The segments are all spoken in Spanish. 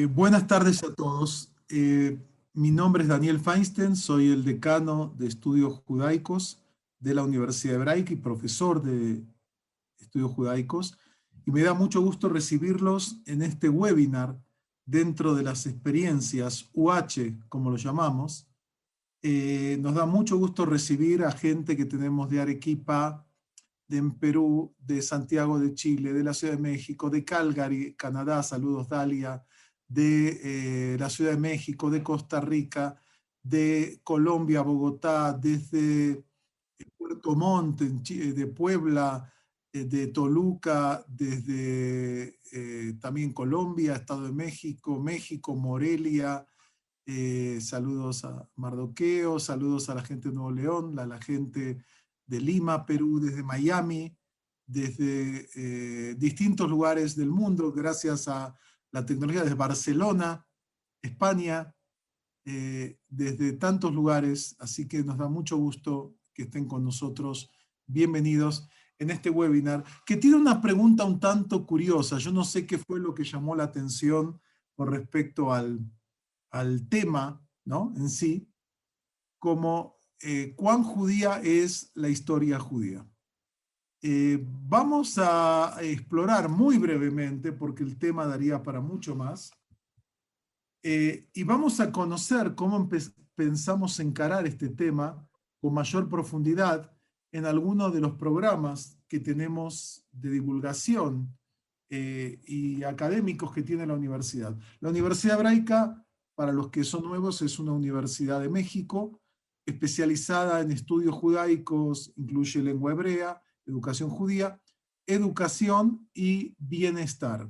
Buenas tardes a todos. Mi nombre es Daniel Feinstein, soy el decano de Estudios Judaicos de la Universidad Hebraica y profesor de Estudios Judaicos. Y me da mucho gusto recibirlos en este webinar dentro de las experiencias UH, como lo llamamos. Nos da mucho gusto recibir a gente que tenemos de Arequipa, de Perú, de Santiago de Chile, de la Ciudad de México, de Calgary, Canadá, saludos Dalia, de la Ciudad de México, de Costa Rica, de Colombia, Bogotá, desde Puerto Montt, de Puebla, de Toluca, desde también Colombia, Estado de México, México, Morelia, saludos a Mardoqueo, saludos a la gente de Nuevo León, a la gente de Lima, Perú, desde Miami, desde distintos lugares del mundo, gracias a la tecnología, desde Barcelona, España, desde tantos lugares, así que nos da mucho gusto que estén con nosotros. Bienvenidos en este webinar, que tiene una pregunta un tanto curiosa. Yo no sé qué fue lo que llamó la atención con respecto al tema, ¿no?, en sí, como ¿cuán judía es la historia judía? Vamos a explorar muy brevemente, porque el tema daría para mucho más, y vamos a conocer cómo pensamos encarar este tema con mayor profundidad en algunos de los programas que tenemos de divulgación y académicos que tiene la universidad. La Universidad Hebraica, para los que son nuevos, es una universidad de México, especializada en estudios judaicos, incluye lengua hebrea, educación judía, educación y bienestar.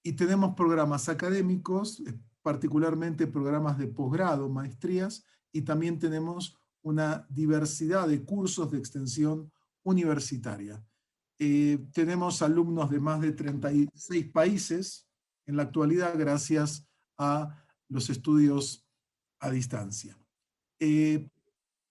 Y tenemos programas académicos, particularmente programas de posgrado, maestrías, y también tenemos una diversidad de cursos de extensión universitaria. Tenemos alumnos de más de 36 países en la actualidad gracias a los estudios a distancia.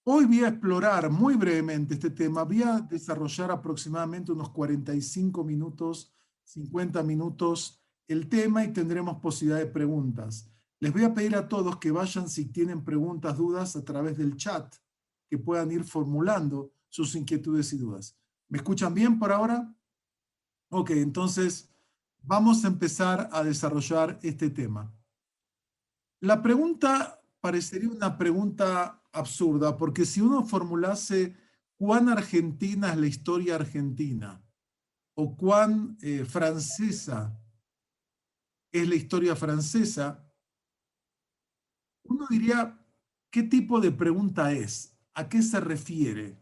Hoy voy a explorar muy brevemente este tema. Voy a desarrollar aproximadamente unos 45 minutos, 50 minutos el tema y tendremos posibilidad de preguntas. Les voy a pedir a todos que vayan, si tienen preguntas, dudas, a través del chat, que puedan ir formulando sus inquietudes y dudas. ¿Me escuchan bien por ahora? Ok, entonces vamos a empezar a desarrollar este tema. La pregunta parecería una pregunta absurda, porque si uno formulase ¿cuán argentina es la historia argentina? O ¿cuán francesa es la historia francesa? Uno diría, ¿qué tipo de pregunta es? ¿A qué se refiere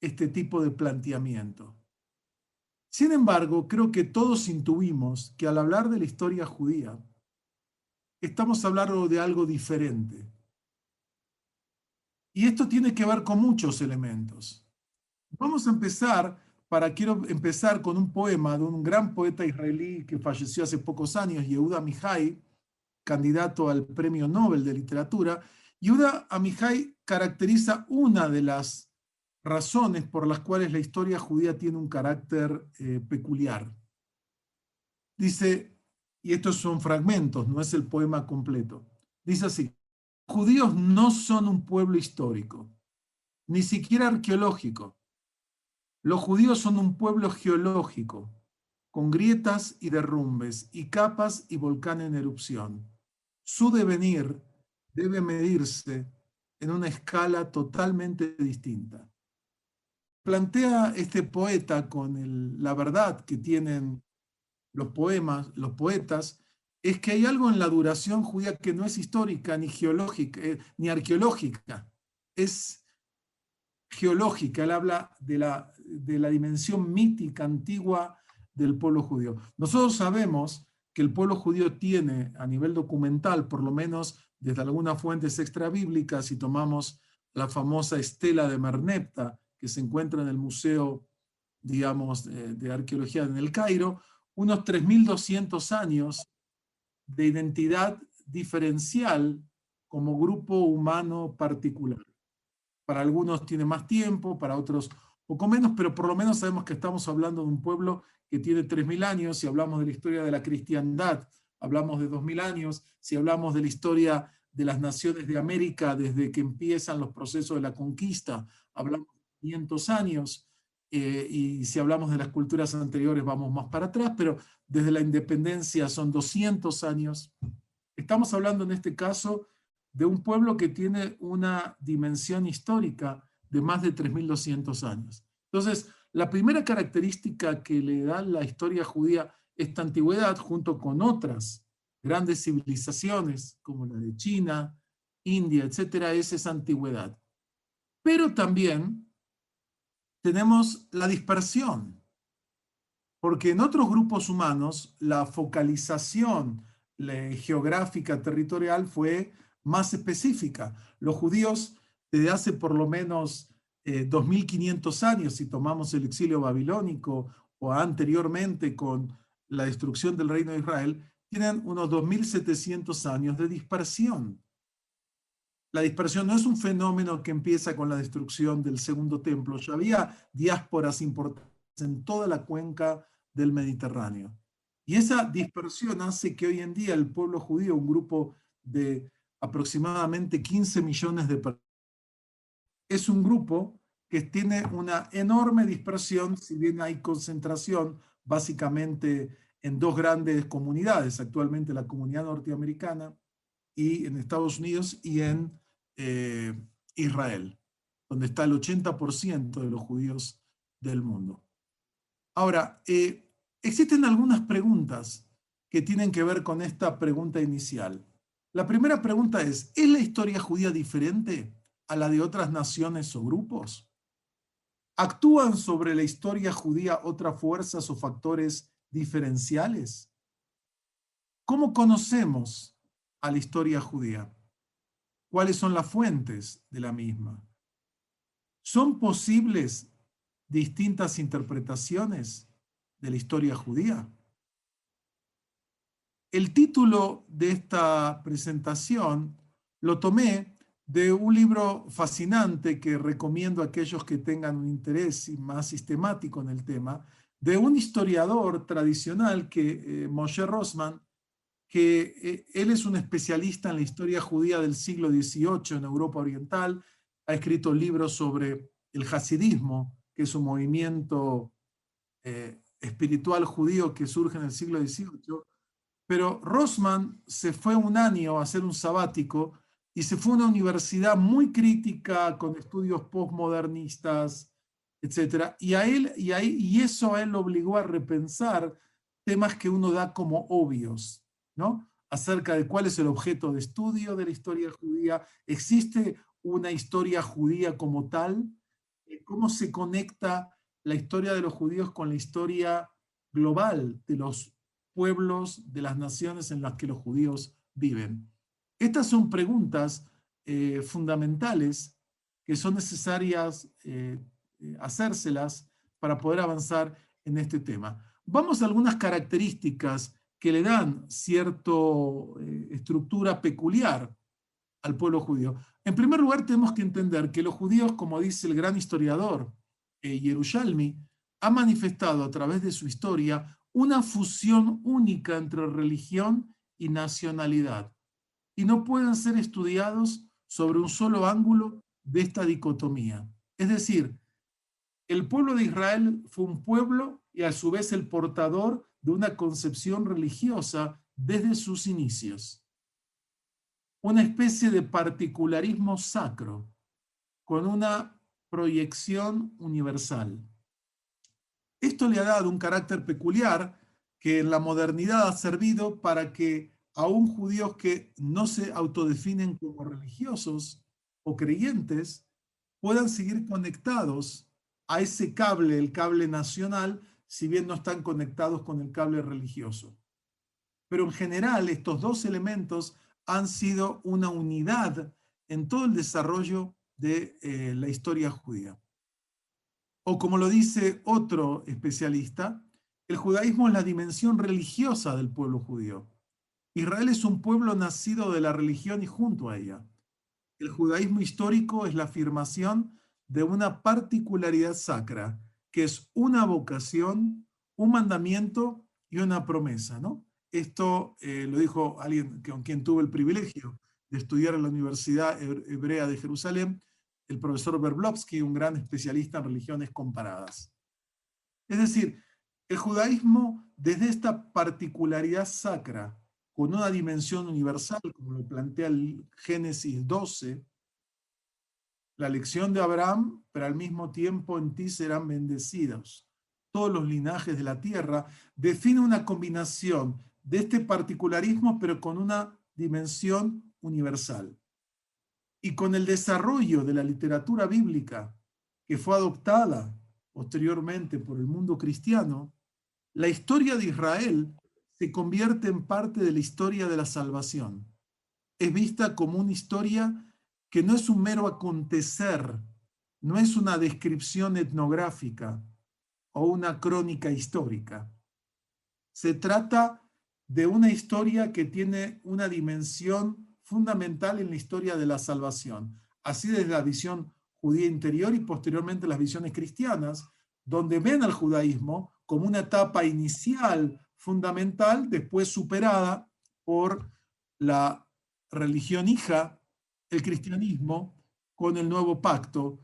este tipo de planteamiento? Sin embargo, creo que todos intuimos que al hablar de la historia judía, estamos hablando de algo diferente. Y esto tiene que ver con muchos elementos. Vamos a empezar, quiero empezar con un poema de un gran poeta israelí que falleció hace pocos años, Yehuda Amichai, candidato al Premio Nobel de Literatura. Yehuda Amichai caracteriza una de las razones por las cuales la historia judía tiene un carácter peculiar. Dice, y estos son fragmentos, no es el poema completo, dice así: judíos no son un pueblo histórico, ni siquiera arqueológico. Los judíos son un pueblo geológico, con grietas y derrumbes, y capas y volcán en erupción. Su devenir debe medirse en una escala totalmente distinta. Plantea este poeta con la verdad que tienen los poetas, es que hay algo en la duración judía que no es histórica, ni geológica, ni arqueológica, es geológica. Él habla de la dimensión mítica, antigua del pueblo judío. Nosotros sabemos que el pueblo judío tiene, a nivel documental, por lo menos desde algunas fuentes extrabíblicas, si tomamos la famosa estela de Merneptah, que se encuentra en el Museo, digamos, de Arqueología en el Cairo, unos 3.200 años de identidad diferencial como grupo humano particular. Para algunos tiene más tiempo, para otros poco menos, pero por lo menos sabemos que estamos hablando de un pueblo que tiene 3.000 años. Si hablamos de la historia de la cristiandad, hablamos de 2000 años, si hablamos de la historia de las naciones de América desde que empiezan los procesos de la conquista, hablamos de 500 años, y si hablamos de las culturas anteriores vamos más para atrás, pero desde la independencia son 200 años. Estamos hablando en este caso de un pueblo que tiene una dimensión histórica de más de 3200 años. Entonces, la primera característica que le da la historia judía esta antigüedad, junto con otras grandes civilizaciones como la de China, India, etcétera, es esa antigüedad. Pero también tenemos la dispersión, porque en otros grupos humanos la focalización geográfica territorial fue más específica. Los judíos desde hace por lo menos 2500 años, si tomamos el exilio babilónico o anteriormente con la destrucción del reino de Israel, tienen unos 2700 años de dispersión. La dispersión no es un fenómeno que empieza con la destrucción del segundo templo. Ya había diásporas importantes en toda la cuenca del Mediterráneo. Y esa dispersión hace que hoy en día el pueblo judío, un grupo de aproximadamente 15 millones de personas, es un grupo que tiene una enorme dispersión, si bien hay concentración básicamente en dos grandes comunidades, actualmente la comunidad norteamericana y en Estados Unidos y en Israel, donde está el 80% de los judíos del mundo. Ahora, existen algunas preguntas que tienen que ver con esta pregunta inicial. La primera pregunta ¿es la historia judía diferente a la de otras naciones o grupos? ¿Actúan sobre la historia judía otras fuerzas o factores diferenciales? ¿Cómo conocemos a la historia judía? ¿Cuáles son las fuentes de la misma? ¿Son posibles distintas interpretaciones de la historia judía? El título de esta presentación lo tomé de un libro fascinante que recomiendo a aquellos que tengan un interés más sistemático en el tema, de un historiador tradicional, Moshe Rosman, que él es un especialista en la historia judía del siglo XVIII en Europa Oriental, ha escrito libros sobre el hasidismo, que es un movimiento espiritual judío que surge en el siglo XVIII, pero Rosman se fue un año a hacer un sabático y se fue a una universidad muy crítica con estudios postmodernistas, etc. Y eso a él lo obligó a repensar temas que uno da como obvios, ¿no? Acerca de cuál es el objeto de estudio de la historia judía. ¿Existe una historia judía como tal? ¿Cómo se conecta la historia de los judíos con la historia global de los pueblos, de las naciones en las que los judíos viven? Estas son preguntas fundamentales que son necesarias hacérselas para poder avanzar en este tema. Vamos a algunas características que le dan cierta estructura peculiar al pueblo judío. En primer lugar, tenemos que entender que los judíos, como dice el gran historiador Yerushalmi, ha manifestado a través de su historia una fusión única entre religión y nacionalidad, y no pueden ser estudiados sobre un solo ángulo de esta dicotomía. Es decir, el pueblo de Israel fue un pueblo y a su vez el portador de una concepción religiosa desde sus inicios. Una especie de particularismo sacro con una proyección universal. Esto le ha dado un carácter peculiar que en la modernidad ha servido para que aún judíos que no se autodefinen como religiosos o creyentes puedan seguir conectados a ese cable, el cable nacional, si bien no están conectados con el cable religioso. Pero en general estos dos elementos han sido una unidad en todo el desarrollo de la historia judía. O como lo dice otro especialista, el judaísmo es la dimensión religiosa del pueblo judío. Israel es un pueblo nacido de la religión y junto a ella. El judaísmo histórico es la afirmación de una particularidad sacra, que es una vocación, un mandamiento y una promesa, ¿no? esto lo dijo alguien con quien tuve el privilegio de estudiar en la Universidad Hebrea de Jerusalén, el profesor Verblovsky, un gran especialista en religiones comparadas. Es decir, el judaísmo, desde esta particularidad sacra, con una dimensión universal, como lo plantea el Génesis 12, la lección de Abraham, pero al mismo tiempo en ti serán bendecidos todos los linajes de la tierra, define una combinación de este particularismo, pero con una dimensión universal. Y con el desarrollo de la literatura bíblica, que fue adoptada posteriormente por el mundo cristiano, la historia de Israel se convierte en parte de la historia de la salvación. Es vista como una historia que no es un mero acontecer, no es una descripción etnográfica o una crónica histórica. Se trata de una historia que tiene una dimensión fundamental en la historia de la salvación, así desde la visión judía interior y posteriormente las visiones cristianas, donde ven al judaísmo como una etapa inicial fundamental, después superada por la religión hija, el cristianismo, con el nuevo pacto,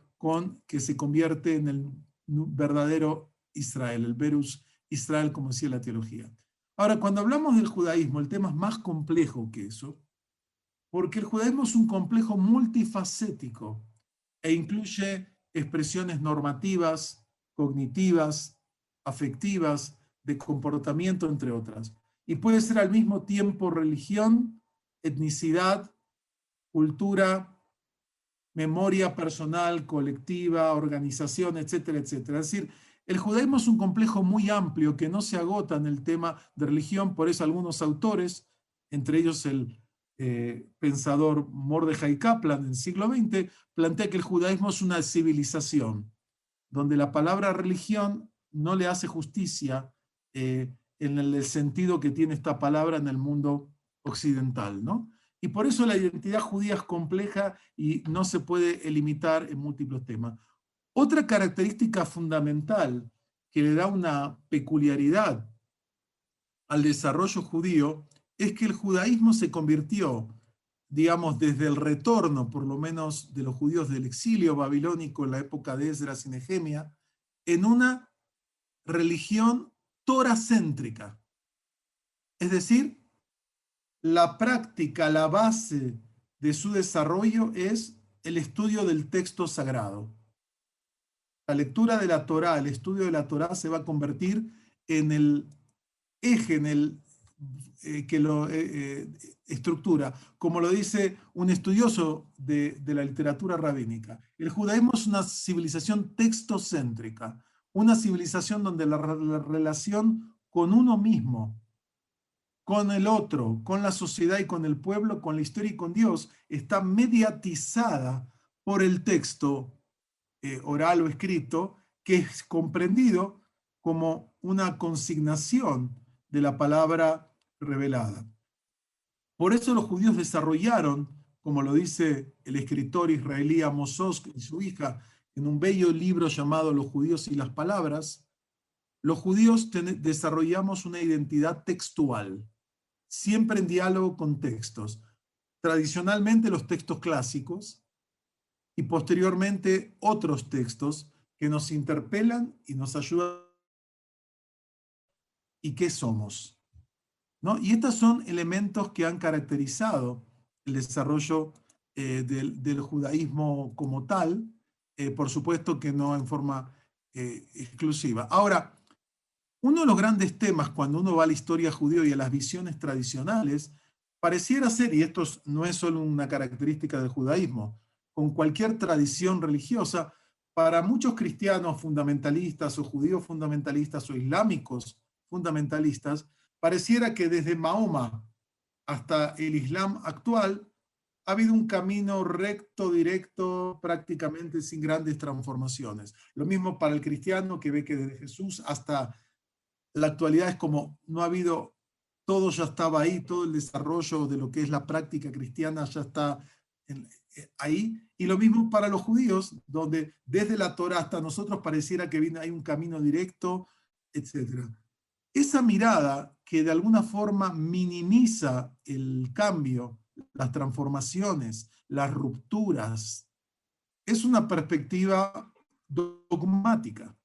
que se convierte en el verdadero Israel, el Verus Israel, como decía la teología. Ahora, cuando hablamos del judaísmo, el tema es más complejo que eso, porque el judaísmo es un complejo multifacético e incluye expresiones normativas, cognitivas, afectivas, de comportamiento, entre otras. Y puede ser al mismo tiempo religión, etnicidad, cultura, memoria personal, colectiva, organización, etcétera, etcétera. Es decir, el judaísmo es un complejo muy amplio que no se agota en el tema de religión, por eso algunos autores, entre ellos el pensador Mordechai Kaplan en el siglo XX, plantea que el judaísmo es una civilización, donde la palabra religión no le hace justicia en el sentido que tiene esta palabra en el mundo occidental, ¿no? Y por eso la identidad judía es compleja y no se puede limitar en múltiples temas. Otra característica fundamental que le da una peculiaridad al desarrollo judío es que el judaísmo se convirtió, digamos, desde el retorno, por lo menos, de los judíos del exilio babilónico en la época de Esdras y Nehemia, en una religión toracéntrica. Es decir, la práctica, la base de su desarrollo es el estudio del texto sagrado. La lectura de la Torá, el estudio de la Torá se va a convertir en el eje, en el que lo estructura, como lo dice un estudioso de la literatura rabínica. El judaísmo es una civilización textocéntrica, una civilización donde la relación con uno mismo, con el otro, con la sociedad y con el pueblo, con la historia y con Dios, está mediatizada por el texto oral o escrito, que es comprendido como una consignación de la palabra revelada. Por eso los judíos desarrollaron, como lo dice el escritor israelí Amos Oz y su hija, en un bello libro llamado Los judíos y las palabras, los judíos desarrollamos una identidad textual, siempre en diálogo con textos. Tradicionalmente los textos clásicos y posteriormente otros textos que nos interpelan y nos ayudan. ¿Y qué somos? ¿No? Y estos son elementos que han caracterizado el desarrollo del judaísmo como tal, por supuesto que no en forma exclusiva. Ahora, uno de los grandes temas cuando uno va a la historia judía y a las visiones tradicionales, pareciera ser, y esto no es solo una característica del judaísmo, con cualquier tradición religiosa, para muchos cristianos fundamentalistas o judíos fundamentalistas o islámicos fundamentalistas, pareciera que desde Mahoma hasta el Islam actual ha habido un camino recto, directo, prácticamente sin grandes transformaciones. Lo mismo para el cristiano que ve que desde Jesús hasta la actualidad es como no ha habido, todo ya estaba ahí, todo el desarrollo de lo que es la práctica cristiana ya está ahí. Y lo mismo para los judíos, donde desde la Torá hasta nosotros pareciera que hay un camino directo, etc. esa mirada que de alguna forma minimiza el cambio, las transformaciones, las rupturas, es una perspectiva dogmática,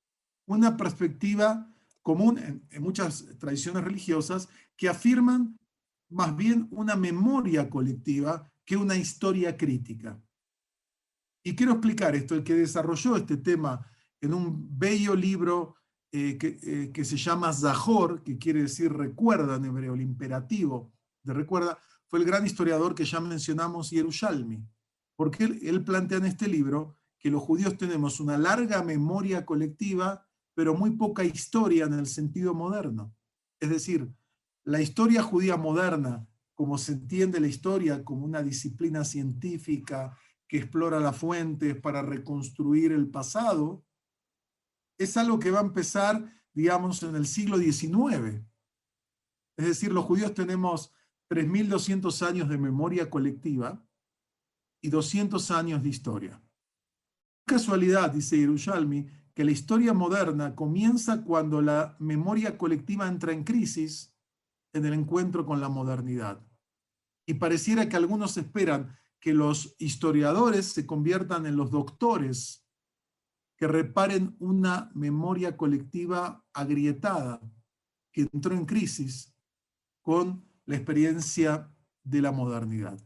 una perspectiva común en muchas tradiciones religiosas que afirman más bien una memoria colectiva que una historia crítica. Y quiero explicar esto. El que desarrolló este tema en un bello libro que se llama Zahor, que quiere decir recuerda en hebreo, el imperativo de recuerda, fue el gran historiador que ya mencionamos, Yerushalmi. Porque él plantea en este libro que los judíos tenemos una larga memoria colectiva, pero muy poca historia en el sentido moderno. Es decir, la historia judía moderna, como se entiende la historia como una disciplina científica, que explora las fuentes para reconstruir el pasado, es algo que va a empezar, digamos, en el siglo XIX. Es decir, los judíos tenemos 3.200 años de memoria colectiva y 200 años de historia. Casualidad, dice Yerushalmi, que la historia moderna comienza cuando la memoria colectiva entra en crisis en el encuentro con la modernidad. Y pareciera que algunos esperan que los historiadores se conviertan en los doctores que reparen una memoria colectiva agrietada que entró en crisis con la experiencia de la modernidad.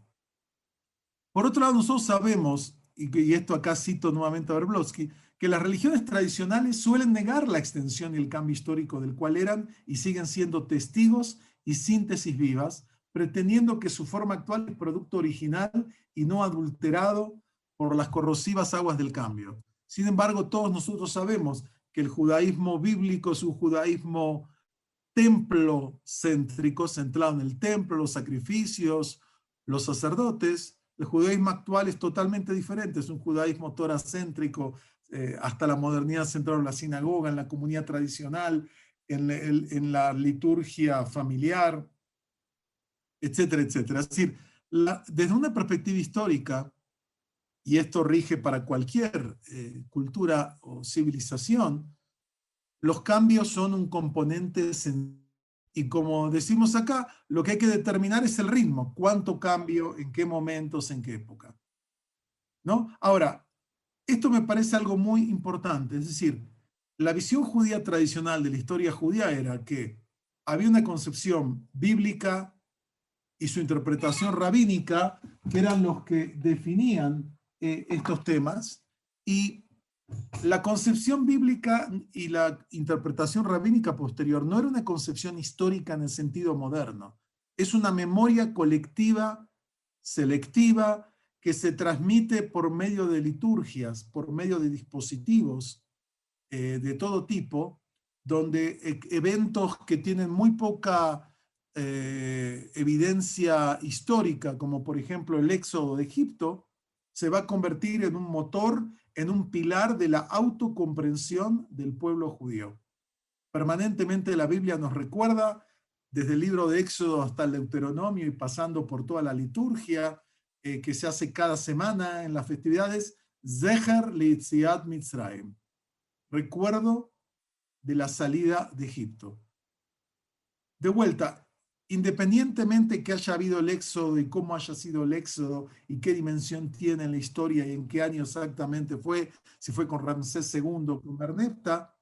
Por otro lado, nosotros sabemos, y esto acá cito nuevamente a Verblovsky, que las religiones tradicionales suelen negar la extensión y el cambio histórico del cual eran y siguen siendo testigos y síntesis vivas, pretendiendo que su forma actual es producto original y no adulterado por las corrosivas aguas del cambio. Sin embargo, todos nosotros sabemos que el judaísmo bíblico es un judaísmo templo céntrico, centrado en el templo, los sacrificios, los sacerdotes. El judaísmo actual es totalmente diferente, es un judaísmo toracéntrico, hasta la modernidad centrado en la sinagoga, en la comunidad tradicional, en la liturgia familiar, etcétera, etcétera. Es decir, desde una perspectiva histórica, y esto rige para cualquier cultura o civilización, los cambios son un componente central. Y como decimos acá, lo que hay que determinar es el ritmo, cuánto cambio, en qué momentos, en qué época, ¿no? Ahora, esto me parece algo muy importante, es decir, la visión judía tradicional de la historia judía era que había una concepción bíblica y su interpretación rabínica, que eran los que definían estos temas, y la concepción bíblica y la interpretación rabínica posterior no era una concepción histórica en el sentido moderno, es una memoria colectiva, selectiva, que se transmite por medio de liturgias, por medio de dispositivos de todo tipo, donde eventos que tienen muy poca evidencia histórica, como por ejemplo el éxodo de Egipto, se va a convertir en un motor, en un pilar de la autocomprensión del pueblo judío. Permanentemente la Biblia nos recuerda, desde el libro de Éxodo hasta el Deuteronomio y pasando por toda la liturgia que se hace cada semana en las festividades, Zecher Leitziat Mitzrayim, recuerdo de la salida de Egipto. De vuelta, independientemente que haya habido el éxodo y cómo haya sido el éxodo y qué dimensión tiene en la historia y en qué año exactamente fue, si fue con Ramsés II o con Merneptah,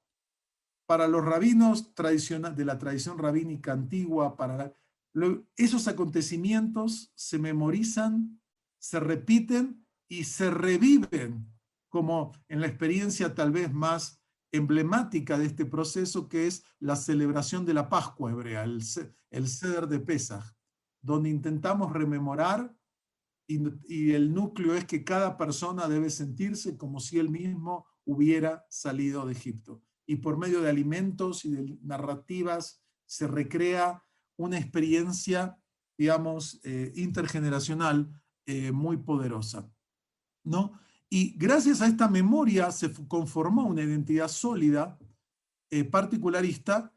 para los rabinos de la tradición rabínica antigua, esos acontecimientos se memorizan, se repiten y se reviven, como en la experiencia tal vez más emblemática de este proceso, que es la celebración de la Pascua hebrea, el Seder de Pesaj, donde intentamos rememorar y el núcleo es que cada persona debe sentirse como si él mismo hubiera salido de Egipto. Y por medio de alimentos y de narrativas se recrea una experiencia, digamos, intergeneracional muy poderosa, ¿no? Y gracias a esta memoria se conformó una identidad sólida, particularista,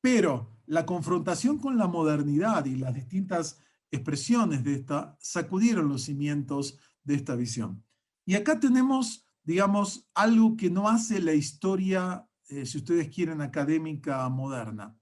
pero la confrontación con la modernidad y las distintas expresiones de esta sacudieron los cimientos de esta visión. Y acá tenemos, digamos, algo que no hace la historia, si ustedes quieren, académica moderna.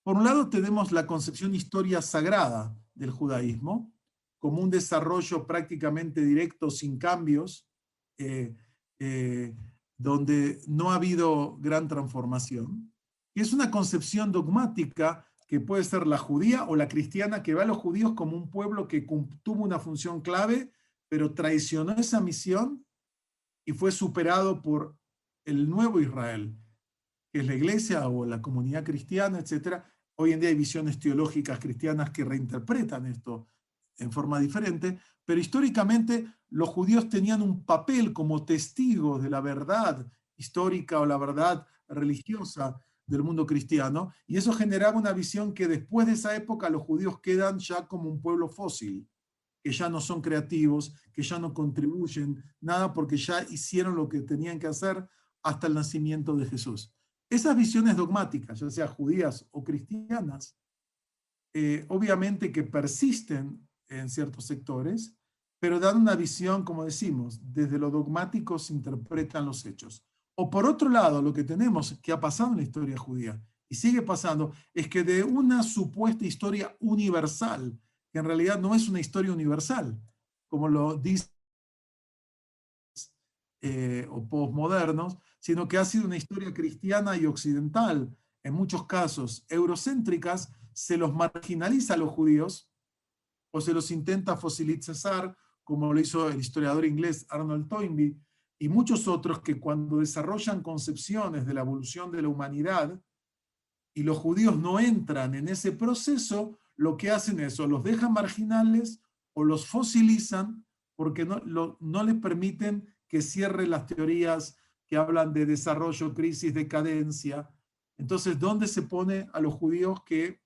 Por un lado tenemos la concepción historia sagrada del judaísmo, como un desarrollo prácticamente directo, sin cambios, eh, eh, donde no ha habido gran transformación, que es una concepción dogmática que puede ser la judía o la cristiana, que ve a los judíos como un pueblo que tuvo una función clave, pero traicionó esa misión y fue superado por el nuevo Israel, que es la iglesia o la comunidad cristiana, etc. Hoy en día hay visiones teológicas cristianas que reinterpretan esto en forma diferente, pero históricamente los judíos tenían un papel como testigos de la verdad histórica o la verdad religiosa del mundo cristiano, y eso generaba una visión que después de esa época los judíos quedan ya como un pueblo fósil, que ya no son creativos, que ya no contribuyen nada porque ya hicieron lo que tenían que hacer hasta el nacimiento de Jesús. Esas visiones dogmáticas, ya sea judías o cristianas, obviamente que persisten en ciertos sectores, pero dan una visión, como decimos, desde lo dogmático se interpretan los hechos. O por otro lado, lo que tenemos que ha pasado en la historia judía y sigue pasando es que de una supuesta historia universal, que en realidad no es una historia universal, como lo dice o postmodernos, sino que ha sido una historia cristiana y occidental, en muchos casos eurocéntricas, se los marginaliza a los judíos o se los intenta fosilizar, como lo hizo el historiador inglés Arnold Toynbee, y muchos otros que cuando desarrollan concepciones de la evolución de la humanidad y los judíos no entran en ese proceso, lo que hacen es o los dejan marginales o los fosilizan porque no les permiten que cierren las teorías que hablan de desarrollo, crisis, decadencia. Entonces, ¿dónde se pone a los judíos que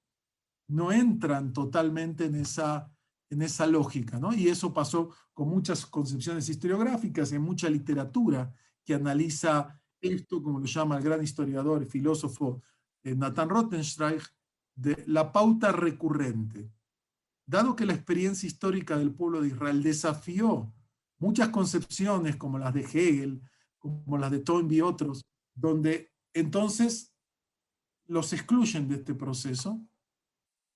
no entran totalmente en esa lógica, ¿no? Y eso pasó con muchas concepciones historiográficas y en mucha literatura que analiza esto, como lo llama el gran historiador y filósofo Nathan Rothenstreich, de la pauta recurrente. Dado que la experiencia histórica del pueblo de Israel desafió muchas concepciones como las de Hegel, como las de Toynbee y otros, donde entonces los excluyen de este proceso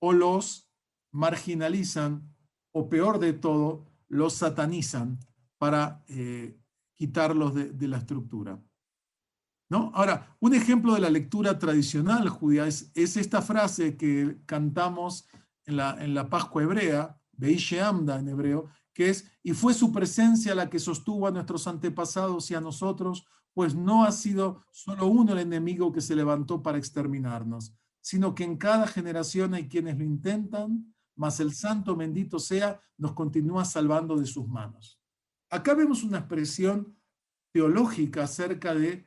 o los marginalizan o peor de todo, los satanizan para quitarlos de la estructura, ¿no? Ahora, un ejemplo de la lectura tradicional judía es esta frase que cantamos en la Pascua hebrea, Beishe Amda en hebreo, que es, y fue su presencia la que sostuvo a nuestros antepasados y a nosotros, pues no ha sido solo uno el enemigo que se levantó para exterminarnos, sino que en cada generación hay quienes lo intentan, mas el santo bendito sea, nos continúa salvando de sus manos. Acá vemos una expresión teológica acerca de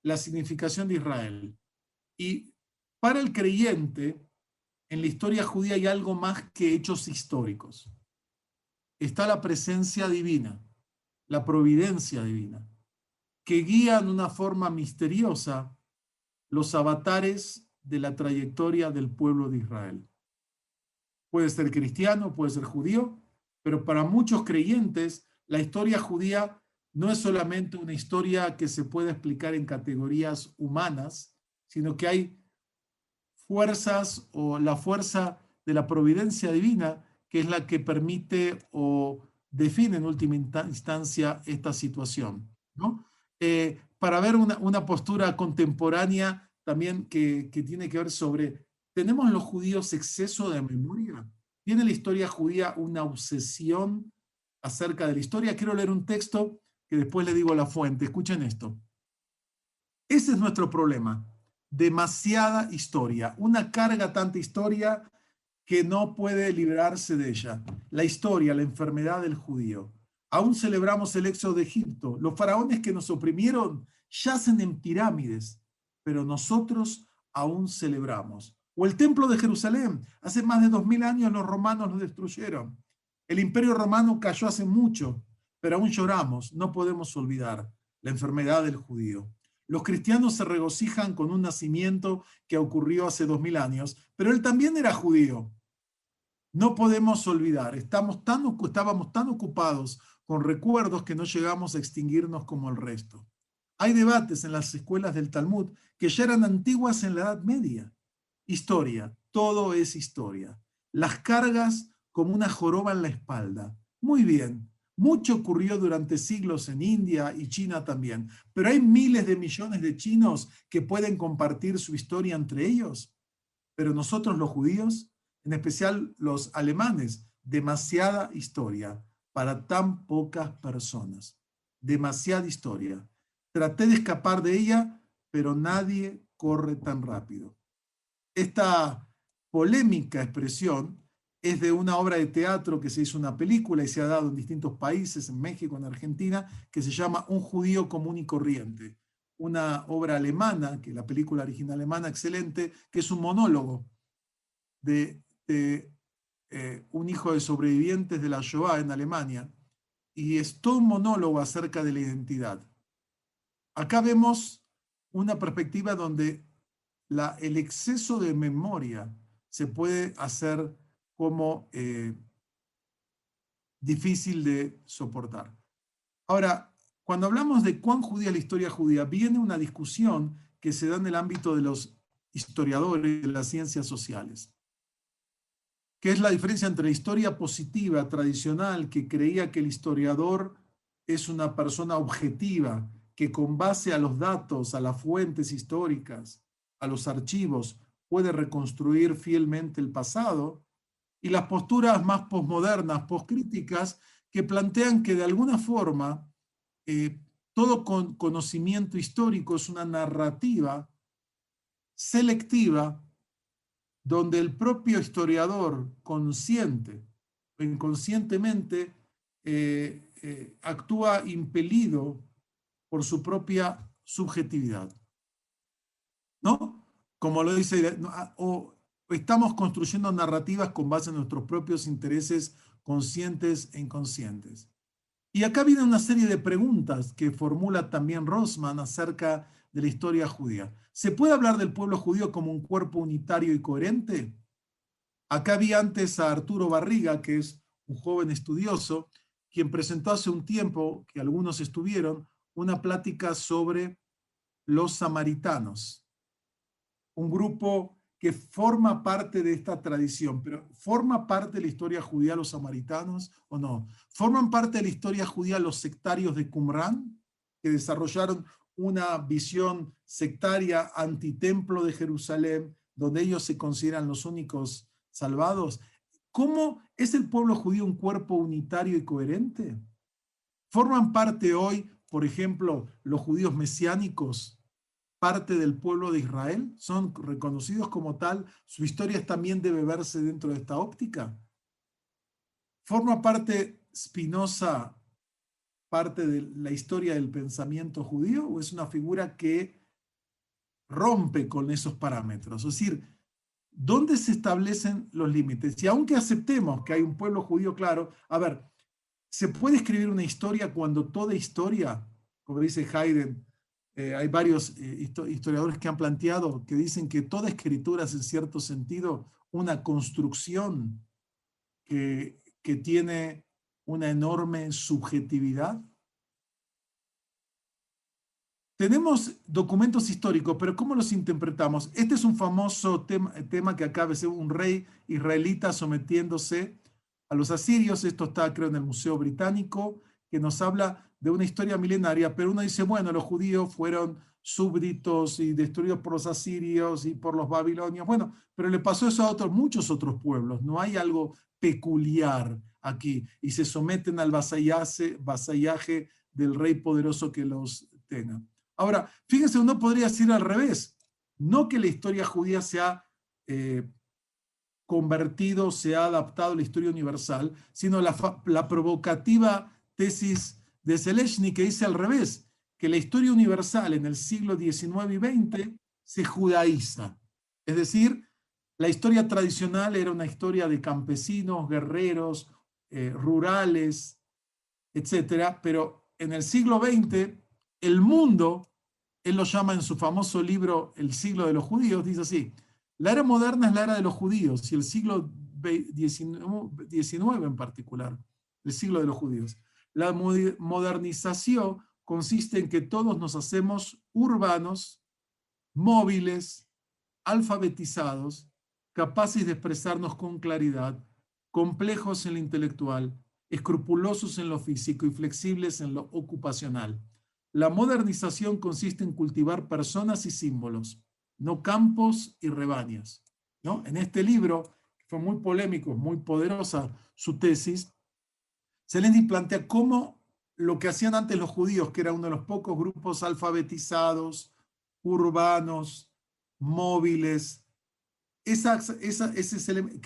la significación de Israel. Y para el creyente, en la historia judía hay algo más que hechos históricos. Está la presencia divina, la providencia divina, que guía en una forma misteriosa los avatares de la trayectoria del pueblo de Israel. Puede ser cristiano, puede ser judío, pero para muchos creyentes la historia judía no es solamente una historia que se puede explicar en categorías humanas, sino que hay fuerzas o la fuerza de la providencia divina que es la que permite o define en última instancia esta situación, ¿no? Para ver una postura contemporánea también que tiene que ver sobre, ¿tenemos los judíos exceso de memoria? ¿Tiene la historia judía una obsesión acerca de la historia? Quiero leer un texto que después le digo la fuente. Escuchen esto. Ese es nuestro problema. Demasiada historia. Una carga tanta historia que no puede librarse de ella. La historia, la enfermedad del judío. Aún celebramos el éxodo de Egipto. Los faraones que nos oprimieron yacen en pirámides, pero nosotros aún celebramos. O el templo de Jerusalén. Hace más de 2000 años los romanos lo destruyeron. El imperio romano cayó hace mucho, pero aún lloramos. No podemos olvidar la enfermedad del judío. Los cristianos se regocijan con un nacimiento que ocurrió hace 2000 años, pero él también era judío. No podemos olvidar, estábamos tan ocupados con recuerdos que no llegamos a extinguirnos como el resto. Hay debates en las escuelas del Talmud que ya eran antiguas en la Edad Media. Historia, todo es historia. Las cargas como una joroba en la espalda. Muy bien, mucho ocurrió durante siglos en India y China también, pero hay miles de millones de chinos que pueden compartir su historia entre ellos. Pero nosotros los judíos, en especial los alemanes, demasiada historia para tan pocas personas. Demasiada historia. Traté de escapar de ella, pero nadie corre tan rápido. Esta polémica expresión es de una obra de teatro que se hizo una película y se ha dado en distintos países, en México, en Argentina, que se llama Un judío común y corriente. Una obra alemana, que la película original alemana, excelente, que es un monólogo de un hijo de sobrevivientes de la Shoah en Alemania, y es todo un monólogo acerca de la identidad. Acá vemos una perspectiva donde el exceso de memoria se puede hacer como difícil de soportar. Ahora, cuando hablamos de cuán judía es la historia judía, viene una discusión que se da en el ámbito de los historiadores de las ciencias sociales. ¿Qué es la diferencia entre la historia positiva tradicional, que creía que el historiador es una persona objetiva, que con base a los datos, a las fuentes históricas, a los archivos, puede reconstruir fielmente el pasado, y las posturas más posmodernas, poscríticas, que plantean que de alguna forma todo conocimiento histórico es una narrativa selectiva donde el propio historiador, consciente o inconscientemente, actúa impelido por su propia subjetividad, ¿no? Como lo dice, o estamos construyendo narrativas con base en nuestros propios intereses conscientes e inconscientes. Y acá viene una serie de preguntas que formula también Rossman acerca de la historia judía. ¿Se puede hablar del pueblo judío como un cuerpo unitario y coherente? Acá vi antes a Arturo Barriga, que es un joven estudioso, quien presentó hace un tiempo, que algunos estuvieron, una plática sobre los samaritanos, un grupo que forma parte de esta tradición, pero ¿forma parte de la historia judía los samaritanos o no? ¿Forman parte de la historia judía los sectarios de Qumran, que desarrollaron una visión sectaria antitemplo de Jerusalén, donde ellos se consideran los únicos salvados? ¿Cómo es el pueblo judío un cuerpo unitario y coherente? ¿Forman parte hoy, por ejemplo, los judíos mesiánicos, parte del pueblo de Israel? ¿Son reconocidos como tal? ¿Su historia también debe verse dentro de esta óptica? ¿Forma parte Spinoza, parte de la historia del pensamiento judío, o es una figura que rompe con esos parámetros? Es decir, ¿dónde se establecen los límites? Y aunque aceptemos que hay un pueblo judío claro, a ver, ¿se puede escribir una historia cuando toda historia, como dice Haydn, hay varios historiadores que han planteado, que dicen que toda escritura es en cierto sentido una construcción que tiene una enorme subjetividad? Tenemos documentos históricos, pero ¿cómo los interpretamos? Este es un famoso tema que acaba de ser un rey israelita sometiéndose a los asirios. Esto está, creo, en el Museo Británico, que nos habla de una historia milenaria, pero uno dice, bueno, los judíos fueron súbditos y destruidos por los asirios y por los babilonios. Bueno, pero le pasó eso a muchos otros pueblos. No hay algo peculiar aquí. Y se someten al vasallaje del rey poderoso que los tenga. Ahora, fíjense, uno podría decir al revés. No que la historia judía se ha convertido, se ha adaptado a la historia universal, sino la provocativa tesis de Zelezny, que dice al revés, que la historia universal en el siglo XIX y XX se judaiza. Es decir, la historia tradicional era una historia de campesinos, guerreros, rurales, etcétera, pero en el siglo XX el mundo, él lo llama en su famoso libro El siglo de los judíos, dice así: la era moderna es la era de los judíos y el siglo XIX en particular, el siglo de los judíos. La modernización consiste en que todos nos hacemos urbanos, móviles, alfabetizados, capaces de expresarnos con claridad, complejos en lo intelectual, escrupulosos en lo físico y flexibles en lo ocupacional. La modernización consiste en cultivar personas y símbolos, no campos y rebaños, ¿no? En este libro, que fue muy polémico, muy poderosa su tesis, Selendi plantea cómo lo que hacían antes los judíos, que era uno de los pocos grupos alfabetizados, urbanos, móviles, que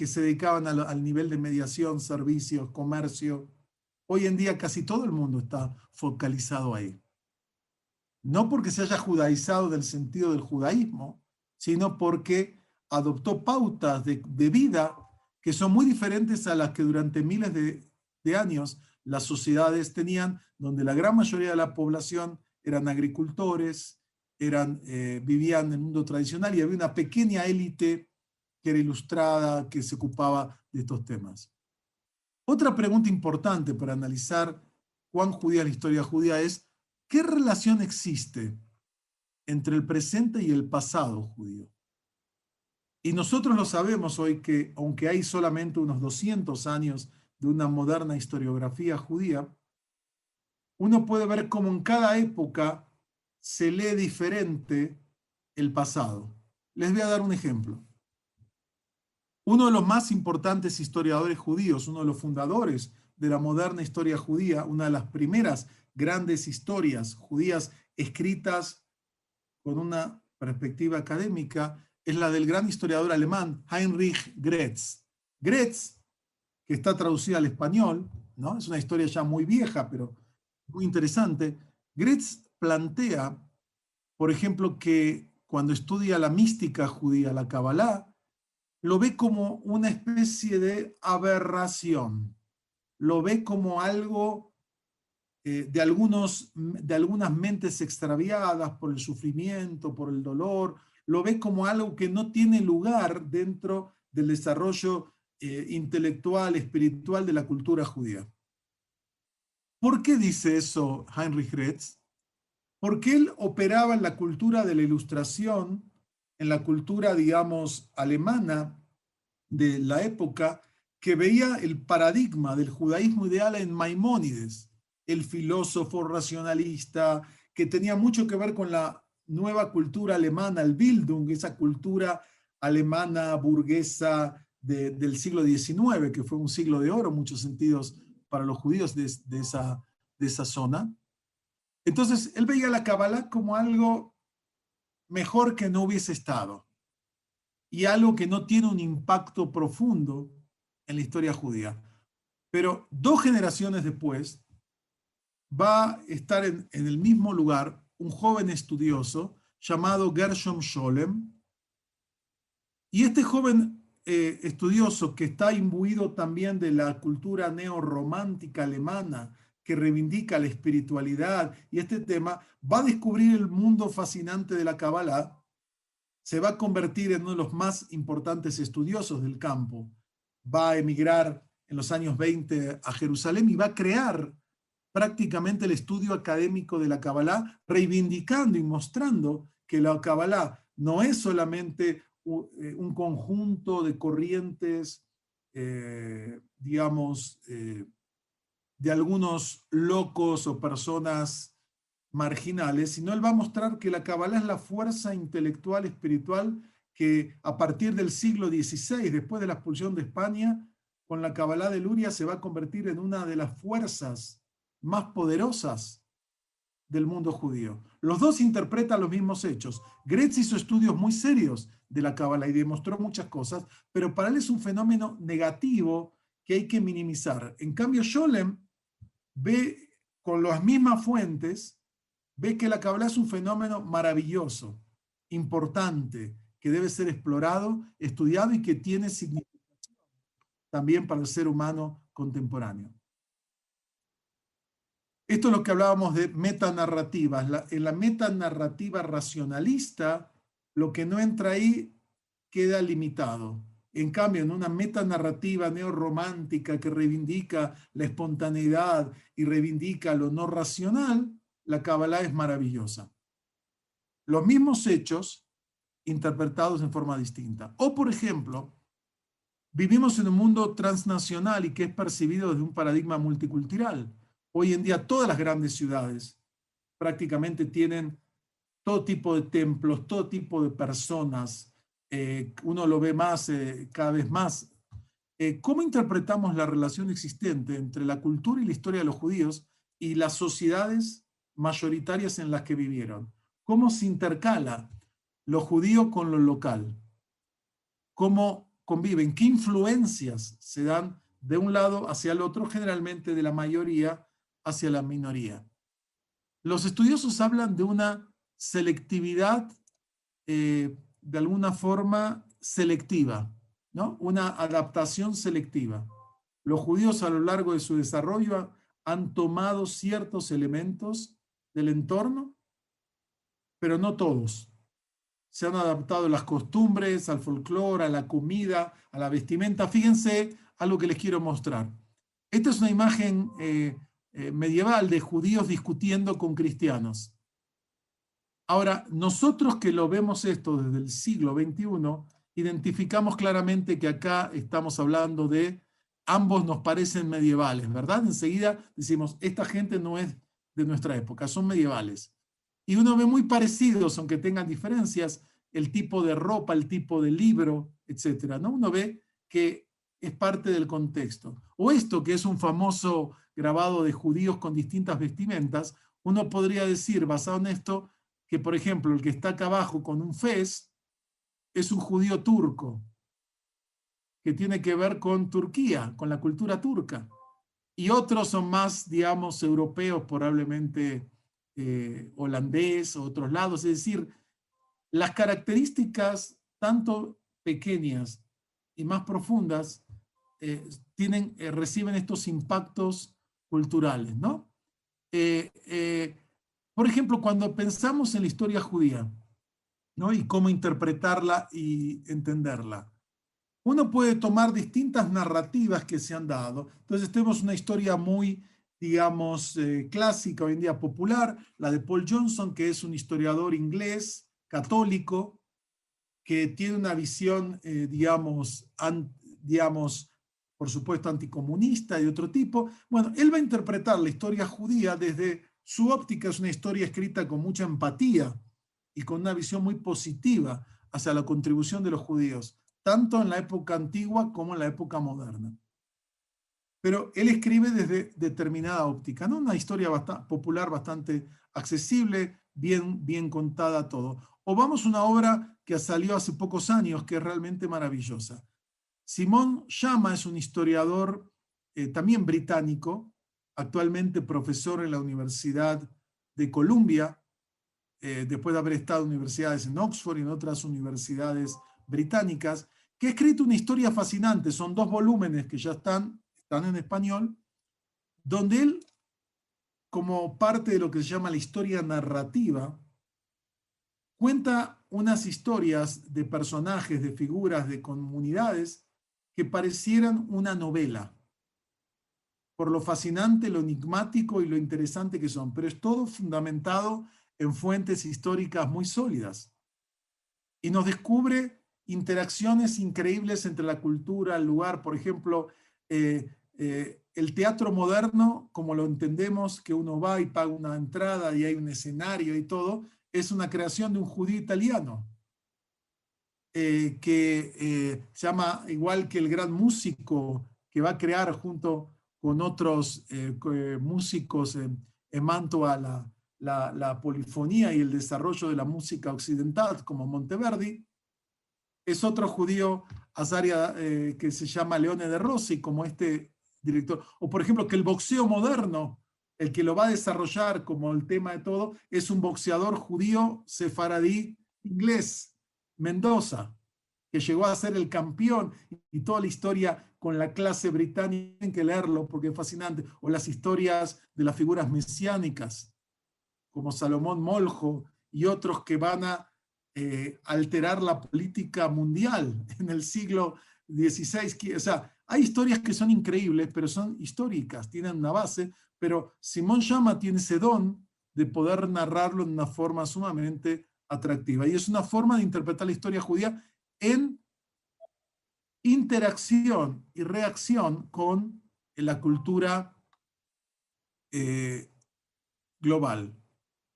se dedicaban al nivel de mediación, servicios, comercio. Hoy en día casi todo el mundo está focalizado ahí. No porque se haya judaizado del sentido del judaísmo, sino porque adoptó pautas de vida que son muy diferentes a las que durante miles de años las sociedades tenían, donde la gran mayoría de la población eran agricultores, vivían en el mundo tradicional y había una pequeña élite que era ilustrada, que se ocupaba de estos temas. Otra pregunta importante para analizar cuán judía es la historia judía es, ¿qué relación existe entre el presente y el pasado judío? Y nosotros lo sabemos hoy que, aunque hay solamente unos 200 años de una moderna historiografía judía, uno puede ver cómo en cada época se lee diferente el pasado. Les voy a dar un ejemplo. Uno de los más importantes historiadores judíos, uno de los fundadores de la moderna historia judía, una de las primeras grandes historias judías escritas con una perspectiva académica, es la del gran historiador alemán Heinrich Graetz. Graetz, que está traducida al español, ¿no? Es una historia ya muy vieja, pero muy interesante. Graetz plantea, por ejemplo, que cuando estudia la mística judía, la Kabbalah, lo ve como una especie de aberración, lo ve como algo de algunas mentes extraviadas por el sufrimiento, por el dolor, lo ve como algo que no tiene lugar dentro del desarrollo intelectual, espiritual de la cultura judía. ¿Por qué dice eso Heinrich Graetz? Porque él operaba en la cultura de la Ilustración, en la cultura, digamos, alemana de la época, que veía el paradigma del judaísmo ideal en Maimónides, el filósofo racionalista, que tenía mucho que ver con la nueva cultura alemana, el Bildung, esa cultura alemana burguesa del siglo XIX, que fue un siglo de oro en muchos sentidos para los judíos de esa zona. Entonces, él veía la Kabbalah como algo mejor que no hubiese estado y algo que no tiene un impacto profundo en la historia judía. Pero 2 generaciones después va a estar en el mismo lugar un joven estudioso llamado Gershom Scholem, y este joven estudioso que está imbuido también de la cultura neorromántica alemana, que reivindica la espiritualidad y este tema, va a descubrir el mundo fascinante de la Kabbalah, se va a convertir en uno de los más importantes estudiosos del campo, va a emigrar en los años 20 a Jerusalén y va a crear prácticamente el estudio académico de la Kabbalah, reivindicando y mostrando que la Kabbalah no es solamente un conjunto de corrientes, digamos, de algunos locos o personas marginales, sino él va a mostrar que la Kabbalah es la fuerza intelectual, espiritual, que a partir del siglo XVI, después de la expulsión de España, con la Kabbalah de Luria se va a convertir en una de las fuerzas más poderosas del mundo judío. Los dos interpretan los mismos hechos. Graetz hizo estudios muy serios de la Kabbalah y demostró muchas cosas, pero para él es un fenómeno negativo que hay que minimizar. En cambio, Scholem ve con las mismas fuentes, ve que la Kabbalah es un fenómeno maravilloso, importante, que debe ser explorado, estudiado y que tiene significación también para el ser humano contemporáneo. Esto es lo que hablábamos de metanarrativas. En la metanarrativa racionalista, lo que no entra ahí queda limitado. En cambio, en una metanarrativa neorromántica que reivindica la espontaneidad y reivindica lo no racional, la Kabbalah es maravillosa. Los mismos hechos interpretados en forma distinta. O, por ejemplo, vivimos en un mundo transnacional y que es percibido desde un paradigma multicultural. Hoy en día todas las grandes ciudades prácticamente tienen todo tipo de templos, todo tipo de personas. Uno lo ve más, cada vez más. ¿Cómo interpretamos la relación existente entre la cultura y la historia de los judíos y las sociedades mayoritarias en las que vivieron? ¿Cómo se intercala lo judío con lo local? ¿Cómo conviven? ¿Qué influencias se dan de un lado hacia el otro, generalmente de la mayoría hacia la minoría? Los estudiosos hablan de una selectividad, de alguna forma selectiva, ¿no? Una adaptación selectiva. Los judíos a lo largo de su desarrollo han tomado ciertos elementos del entorno, pero no todos. Se han adaptado a las costumbres, al folclore, a la comida, a la vestimenta. Fíjense algo que les quiero mostrar. Esta es una imagen medieval de judíos discutiendo con cristianos. Ahora, nosotros que lo vemos esto desde el siglo XXI, identificamos claramente que acá estamos hablando de ambos nos parecen medievales, ¿verdad? Enseguida decimos, esta gente no es de nuestra época, son medievales. Y uno ve muy parecidos, aunque tengan diferencias, el tipo de ropa, el tipo de libro, etcétera, ¿no? Uno ve que es parte del contexto. O esto, que es un famoso grabado de judíos con distintas vestimentas, uno podría decir, basado en esto, que, por ejemplo, el que está acá abajo con un fez es un judío turco, que tiene que ver con Turquía, con la cultura turca. Y otros son más, digamos, europeos, probablemente holandés o otros lados. Es decir, las características tanto pequeñas y más profundas reciben estos impactos culturales, ¿no? Por ejemplo, cuando pensamos en la historia judía, ¿no? Y cómo interpretarla y entenderla, uno puede tomar distintas narrativas que se han dado. Entonces tenemos una historia muy, digamos, clásica, hoy en día popular, la de Paul Johnson, que es un historiador inglés, católico, que tiene una visión, digamos, por supuesto, anticomunista y de otro tipo. Bueno, él va a interpretar la historia judía desde su óptica, es una historia escrita con mucha empatía y con una visión muy positiva hacia la contribución de los judíos, tanto en la época antigua como en la época moderna. Pero él escribe desde determinada óptica, ¿no? Una historia popular bastante accesible, bien contada todo. O vamos a una obra que salió hace pocos años, que es realmente maravillosa. Simon Schama es un historiador también británico, actualmente profesor en la Universidad de Columbia, después de haber estado en universidades en Oxford y en otras universidades británicas, que ha escrito una historia fascinante. Son 2 volúmenes que ya están en español, donde él, como parte de lo que se llama la historia narrativa, cuenta unas historias de personajes, de figuras, de comunidades que parecieran una novela, por lo fascinante, lo enigmático y lo interesante que son, pero es todo fundamentado en fuentes históricas muy sólidas. Y nos descubre interacciones increíbles entre la cultura, el lugar, por ejemplo, el teatro moderno, como lo entendemos, que uno va y paga una entrada y hay un escenario y todo, es una creación de un judío italiano, que se llama, igual que el gran músico que va a crear junto con otros músicos en Mantua la polifonía y el desarrollo de la música occidental, como Monteverdi, es otro judío Azaria que se llama Leone de Rossi, como este director. O por ejemplo, que el boxeo moderno, el que lo va a desarrollar como el tema de todo, es un boxeador judío sefaradí inglés, Mendoza, que llegó a ser el campeón, y toda la historia con la clase británica, tienen que leerlo porque es fascinante. O las historias de las figuras mesiánicas, como Salomón Moljo y otros que van a alterar la política mundial en el siglo XVI. O sea, hay historias que son increíbles, pero son históricas, tienen una base, pero Simon Schama tiene ese don de poder narrarlo de una forma sumamente atractiva. Y es una forma de interpretar la historia judía en interacción y reacción con la cultura global.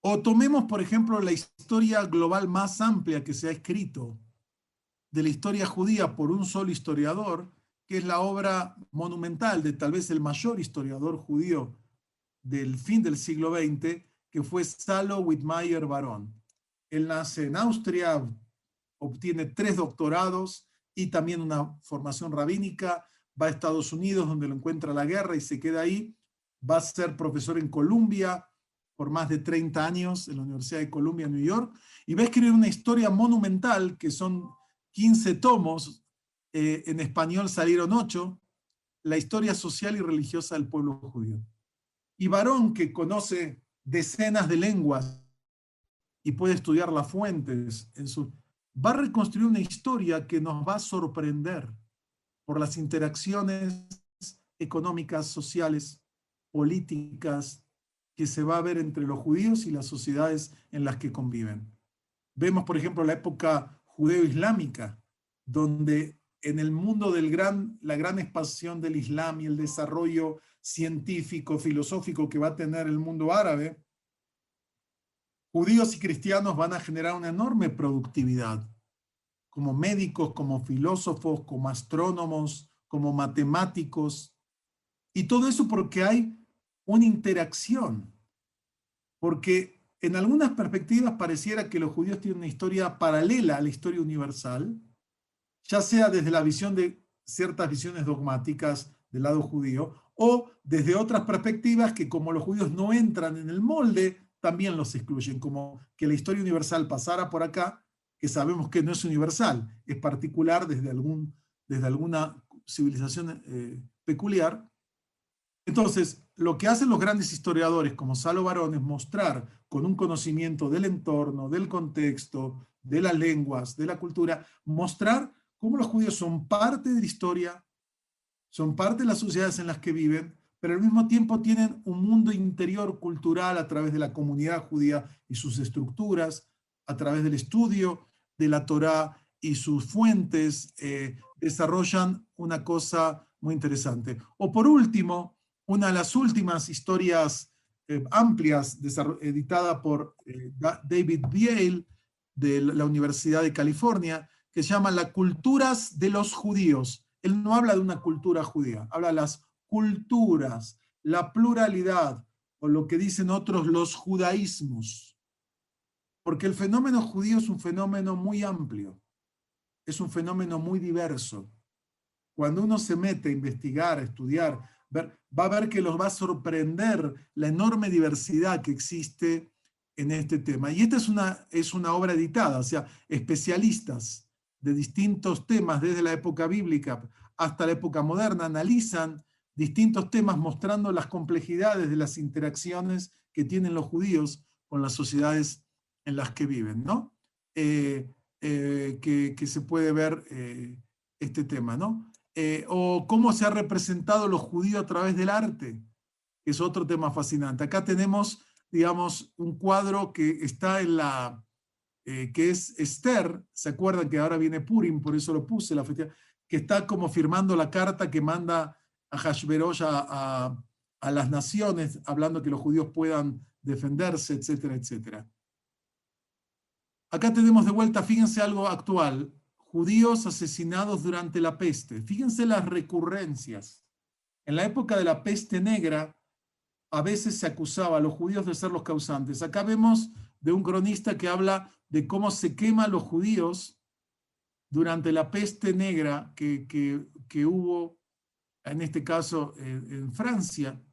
O tomemos, por ejemplo, la historia global más amplia que se ha escrito de la historia judía por un solo historiador, que es la obra monumental de tal vez el mayor historiador judío del fin del siglo XX, que fue Salo Wittmeyer Barón. Él nace en Austria, obtiene 3 doctorados y también una formación rabínica, va a Estados Unidos donde lo encuentra la guerra y se queda ahí, va a ser profesor en Columbia por más de 30 años en la Universidad de Columbia, New York, y va a escribir una historia monumental que son 15 tomos, en español salieron 8, la historia social y religiosa del pueblo judío. Y Barón, que conoce decenas de lenguas y puede estudiar las fuentes, va a reconstruir una historia que nos va a sorprender por las interacciones económicas, sociales, políticas, que se va a ver entre los judíos y las sociedades en las que conviven. Vemos, por ejemplo, la época judeo-islámica, donde en el mundo la gran expansión del Islam y el desarrollo científico, filosófico que va a tener el mundo árabe, judíos y cristianos van a generar una enorme productividad, como médicos, como filósofos, como astrónomos, como matemáticos, y todo eso porque hay una interacción, porque en algunas perspectivas pareciera que los judíos tienen una historia paralela a la historia universal, ya sea desde la visión de ciertas visiones dogmáticas del lado judío, o desde otras perspectivas que como los judíos no entran en el molde, también los excluyen, como que la historia universal pasara por acá, que sabemos que no es universal, es particular desde alguna civilización peculiar. Entonces, lo que hacen los grandes historiadores como Salo Barón es mostrar con un conocimiento del entorno, del contexto, de las lenguas, de la cultura, mostrar cómo los judíos son parte de la historia, son parte de las sociedades en las que viven, pero al mismo tiempo tienen un mundo interior cultural a través de la comunidad judía y sus estructuras, a través del estudio de la Torá y sus fuentes, desarrollan una cosa muy interesante. O por último, una de las últimas historias amplias editada por David Biel de la Universidad de California, que se llama Las culturas de los judíos. Él no habla de una cultura judía, habla de las culturas, la pluralidad, o lo que dicen otros, los judaísmos. Porque el fenómeno judío es un fenómeno muy amplio, es un fenómeno muy diverso. Cuando uno se mete a investigar, a estudiar, va a ver que los va a sorprender la enorme diversidad que existe en este tema. Y esta es una obra editada, o sea, especialistas de distintos temas, desde la época bíblica hasta la época moderna, analizan distintos temas mostrando las complejidades de las interacciones que tienen los judíos con las sociedades en las que viven, ¿no? Que se puede ver este tema, ¿no? O cómo se ha representado los judíos a través del arte, que es otro tema fascinante. Acá tenemos, digamos, un cuadro que está en que es Esther, ¿se acuerdan que ahora viene Purim? Por eso lo puse, la festividad, que está como firmando la carta que manda a Hashverosh a las naciones, hablando que los judíos puedan defenderse, etcétera, etcétera. Acá tenemos de vuelta, fíjense algo actual, judíos asesinados durante la peste. Fíjense las recurrencias. En la época de la peste negra, a veces se acusaba a los judíos de ser los causantes. Acá vemos de un cronista que habla de cómo se queman los judíos durante la peste negra que hubo, en este caso, en Francia.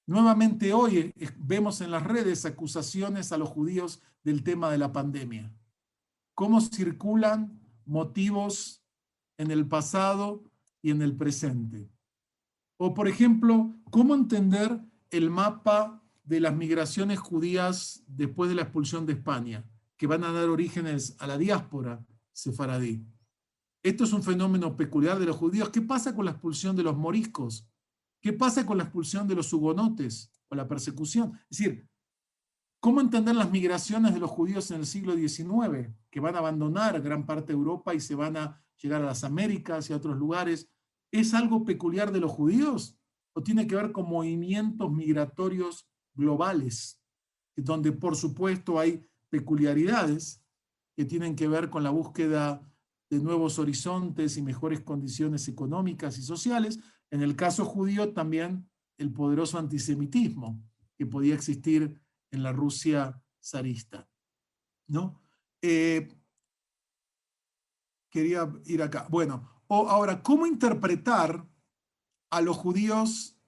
Nuevamente hoy vemos en las redes acusaciones a los judíos del tema de la pandemia. Cómo circulan motivos en el pasado y en el presente. O, por ejemplo, cómo entender el mapa de las migraciones judías después de la expulsión de España, que van a dar orígenes a la diáspora sefaradí. Esto es un fenómeno peculiar de los judíos. ¿Qué pasa con la expulsión de los moriscos? ¿Qué pasa con la expulsión de los hugonotes o la persecución? Es decir, ¿Cómo entender las migraciones de los judíos en el siglo XIX, que van a abandonar gran parte de Europa y se van a llegar a las Américas y a otros lugares? ¿Es algo peculiar de los judíos o tiene que ver con movimientos migratorios globales, donde por supuesto hay peculiaridades que tienen que ver con la búsqueda de nuevos horizontes y mejores condiciones económicas y sociales? En el caso judío también el poderoso antisemitismo que podía existir en la Rusia zarista, ¿no? Quería ir acá. Bueno, ahora, ¿cómo interpretar a los judíos,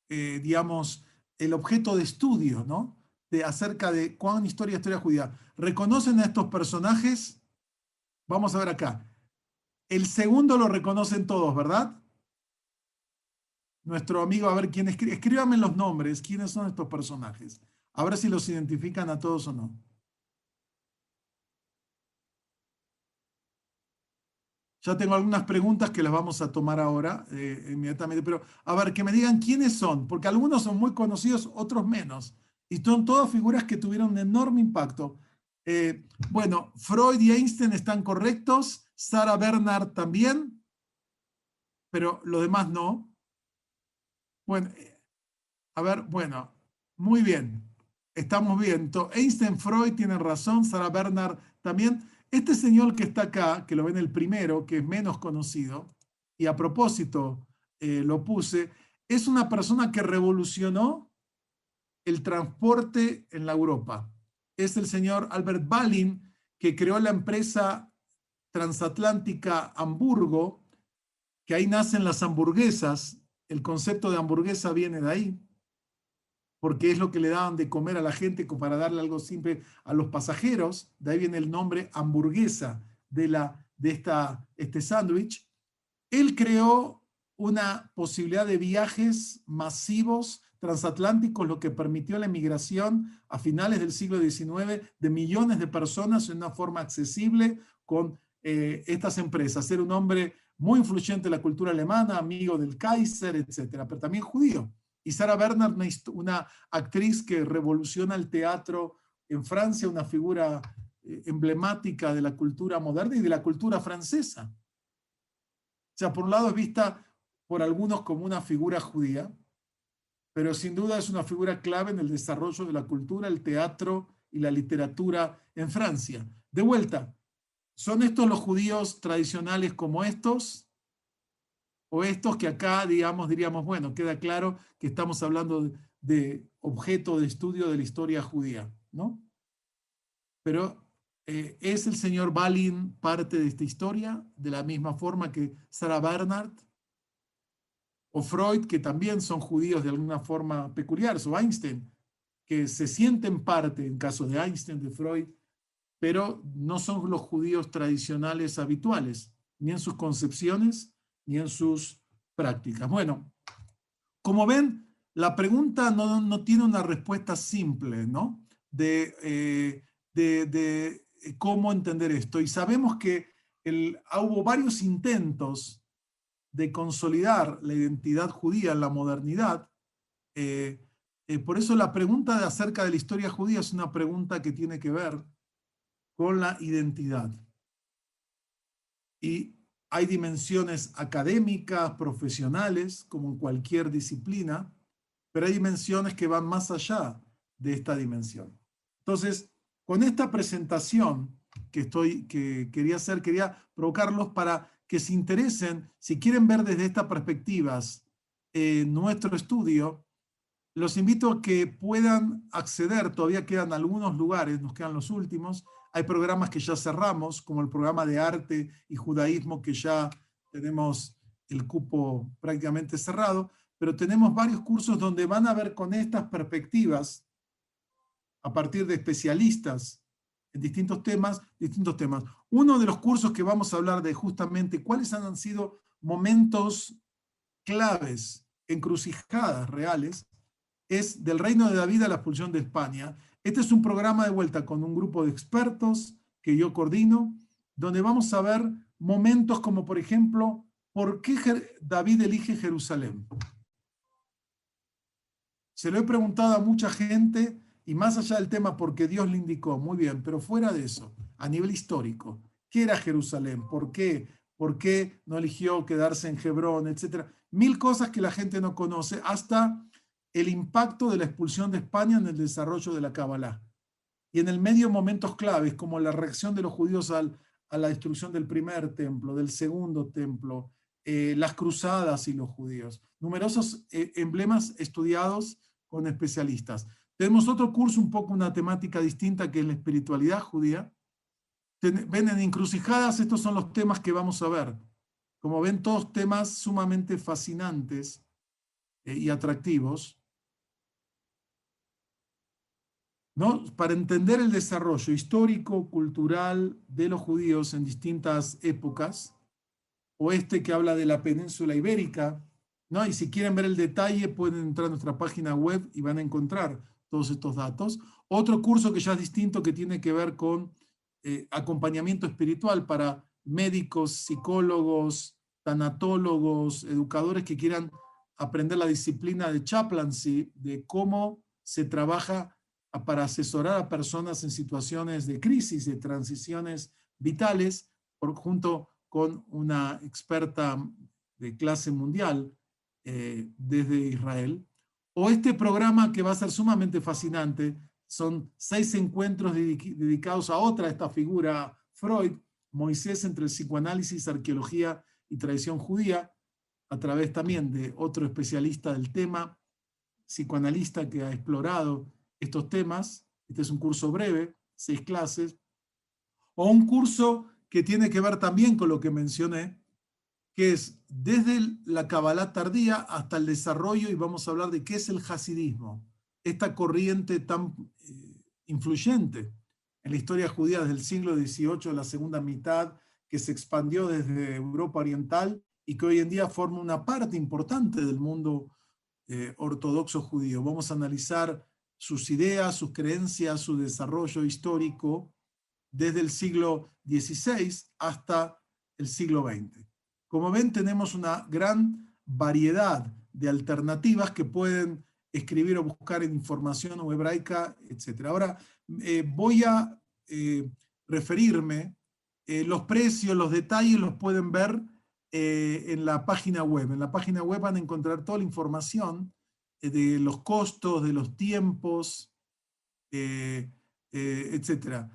digamos, el objeto de estudio, ¿no? Acerca de cuán historia judía? ¿Reconocen a estos personajes? Vamos a ver acá. El segundo lo reconocen todos, ¿verdad? Nuestro amigo, a ver quién escribe. Escríbame los nombres, quiénes son estos personajes. A ver si los identifican a todos o no. Ya tengo algunas preguntas que las vamos a tomar ahora, inmediatamente, pero a ver, que me digan quiénes son, porque algunos son muy conocidos, otros menos. Y son todas figuras que tuvieron un enorme impacto. Bueno, Freud y Einstein están correctos, Sarah Bernhardt también, pero lo demás no. Bueno, a ver, bueno, muy bien. Estamos bien. Einstein, Freud tienen razón, Sarah Bernhardt también. Este señor que está acá, que lo ven el primero, que es menos conocido, y a propósito lo puse, es una persona que revolucionó el transporte en la Europa. Es el señor Albert Ballin, que creó la empresa transatlántica Hamburgo, que ahí nacen las hamburguesas. El concepto de hamburguesa viene de ahí, porque es lo que le daban de comer a la gente para darle algo simple a los pasajeros. De ahí viene el nombre hamburguesa este sándwich. Él creó una posibilidad de viajes masivos transatlánticos, lo que permitió la emigración a finales del siglo XIX de millones de personas en una forma accesible con estas empresas. Era un hombre muy influyente en la cultura alemana, amigo del Kaiser, etcétera, pero también judío. Y Sarah Bernhardt, una actriz que revoluciona el teatro en Francia, una figura emblemática de la cultura moderna y de la cultura francesa. O sea, por un lado es vista por algunos como una figura judía, pero sin duda es una figura clave en el desarrollo de la cultura, el teatro y la literatura en Francia. De vuelta, ¿son estos los judíos tradicionales como estos? O estos que acá, digamos, diríamos, bueno, queda claro que estamos hablando de objeto de estudio de la historia judía, ¿no? Pero ¿es el señor Ballin parte de esta historia de la misma forma que Sarah Bernhardt o Freud, que también son judíos de alguna forma peculiar, o Einstein, que se sienten parte, en caso de Einstein, de Freud, pero no son los judíos tradicionales habituales, ni en sus concepciones, ni en sus prácticas? Bueno, como ven, la pregunta no tiene una respuesta simple, ¿no? De cómo entender esto. Y sabemos que hubo varios intentos de consolidar la identidad judía en la modernidad. Por eso la pregunta acerca de la historia judía es una pregunta que tiene que ver con la identidad. Y hay dimensiones académicas, profesionales, como en cualquier disciplina, pero hay dimensiones que van más allá de esta dimensión. Entonces, con esta presentación que quería hacer, quería provocarlos para que se interesen, si quieren ver desde estas perspectivas nuestro estudio. Los invito a que puedan acceder, todavía quedan algunos lugares, nos quedan los últimos. Hay programas que ya cerramos, como el programa de arte y judaísmo, que ya tenemos el cupo prácticamente cerrado, pero tenemos varios cursos donde van a ver con estas perspectivas, a partir de especialistas en distintos temas. Uno de los cursos que vamos a hablar de justamente cuáles han sido momentos claves, encrucijadas reales, es del Reino de David a la expulsión de España. Este es un programa de vuelta con un grupo de expertos que yo coordino, donde vamos a ver momentos como, por ejemplo, ¿por qué David elige Jerusalén? Se lo he preguntado a mucha gente Y más allá del tema porque Dios le indicó, muy bien, pero fuera de eso, a nivel histórico, ¿qué era Jerusalén? ¿Por qué? ¿Por qué no eligió quedarse en Hebrón, etcétera? Mil cosas que la gente no conoce, hasta el impacto de la expulsión de España en el desarrollo de la Kabbalah. Y en el medio momentos claves, como la reacción de los judíos a la destrucción del primer templo, del segundo templo, las cruzadas y los judíos. Numerosos emblemas estudiados con especialistas. Tenemos otro curso, un poco una temática distinta, que es la espiritualidad judía. Ven en Encrucijadas, estos son los temas que vamos a ver. Como ven, todos temas sumamente fascinantes y atractivos, ¿no? Para entender el desarrollo histórico, cultural de los judíos en distintas épocas, o este que habla de la península ibérica, ¿no? Y si quieren ver el detalle, pueden entrar a nuestra página web y van a encontrar todos estos datos. Otro curso que ya es distinto, que tiene que ver con acompañamiento espiritual para médicos, psicólogos, tanatólogos, educadores que quieran aprender la disciplina de chaplaincy, de cómo se trabaja para asesorar a personas en situaciones de crisis, de transiciones vitales, junto con una experta de clase mundial desde Israel. O este programa que va a ser sumamente fascinante, son 6 encuentros dedicados a otra, esta figura, Freud, Moisés entre el psicoanálisis, arqueología y tradición judía, a través también de otro especialista del tema, psicoanalista que ha explorado estos temas. Este es un curso breve, 6 clases, o un curso que tiene que ver también con lo que mencioné, que es desde la Kabbalah tardía hasta el desarrollo, y vamos a hablar de qué es el hasidismo, esta corriente tan influyente en la historia judía desde el siglo XVIII, la segunda mitad, que se expandió desde Europa Oriental y que hoy en día forma una parte importante del mundo ortodoxo judío. Vamos a analizar sus ideas, sus creencias, su desarrollo histórico desde el siglo XVI hasta el siglo XX. Como ven, tenemos una gran variedad de alternativas que pueden escribir o buscar en información o hebraica, etc. Ahora voy a referirme, los precios, los detalles los pueden ver en la página web. En la página web van a encontrar toda la información de los costos, de los tiempos, etc.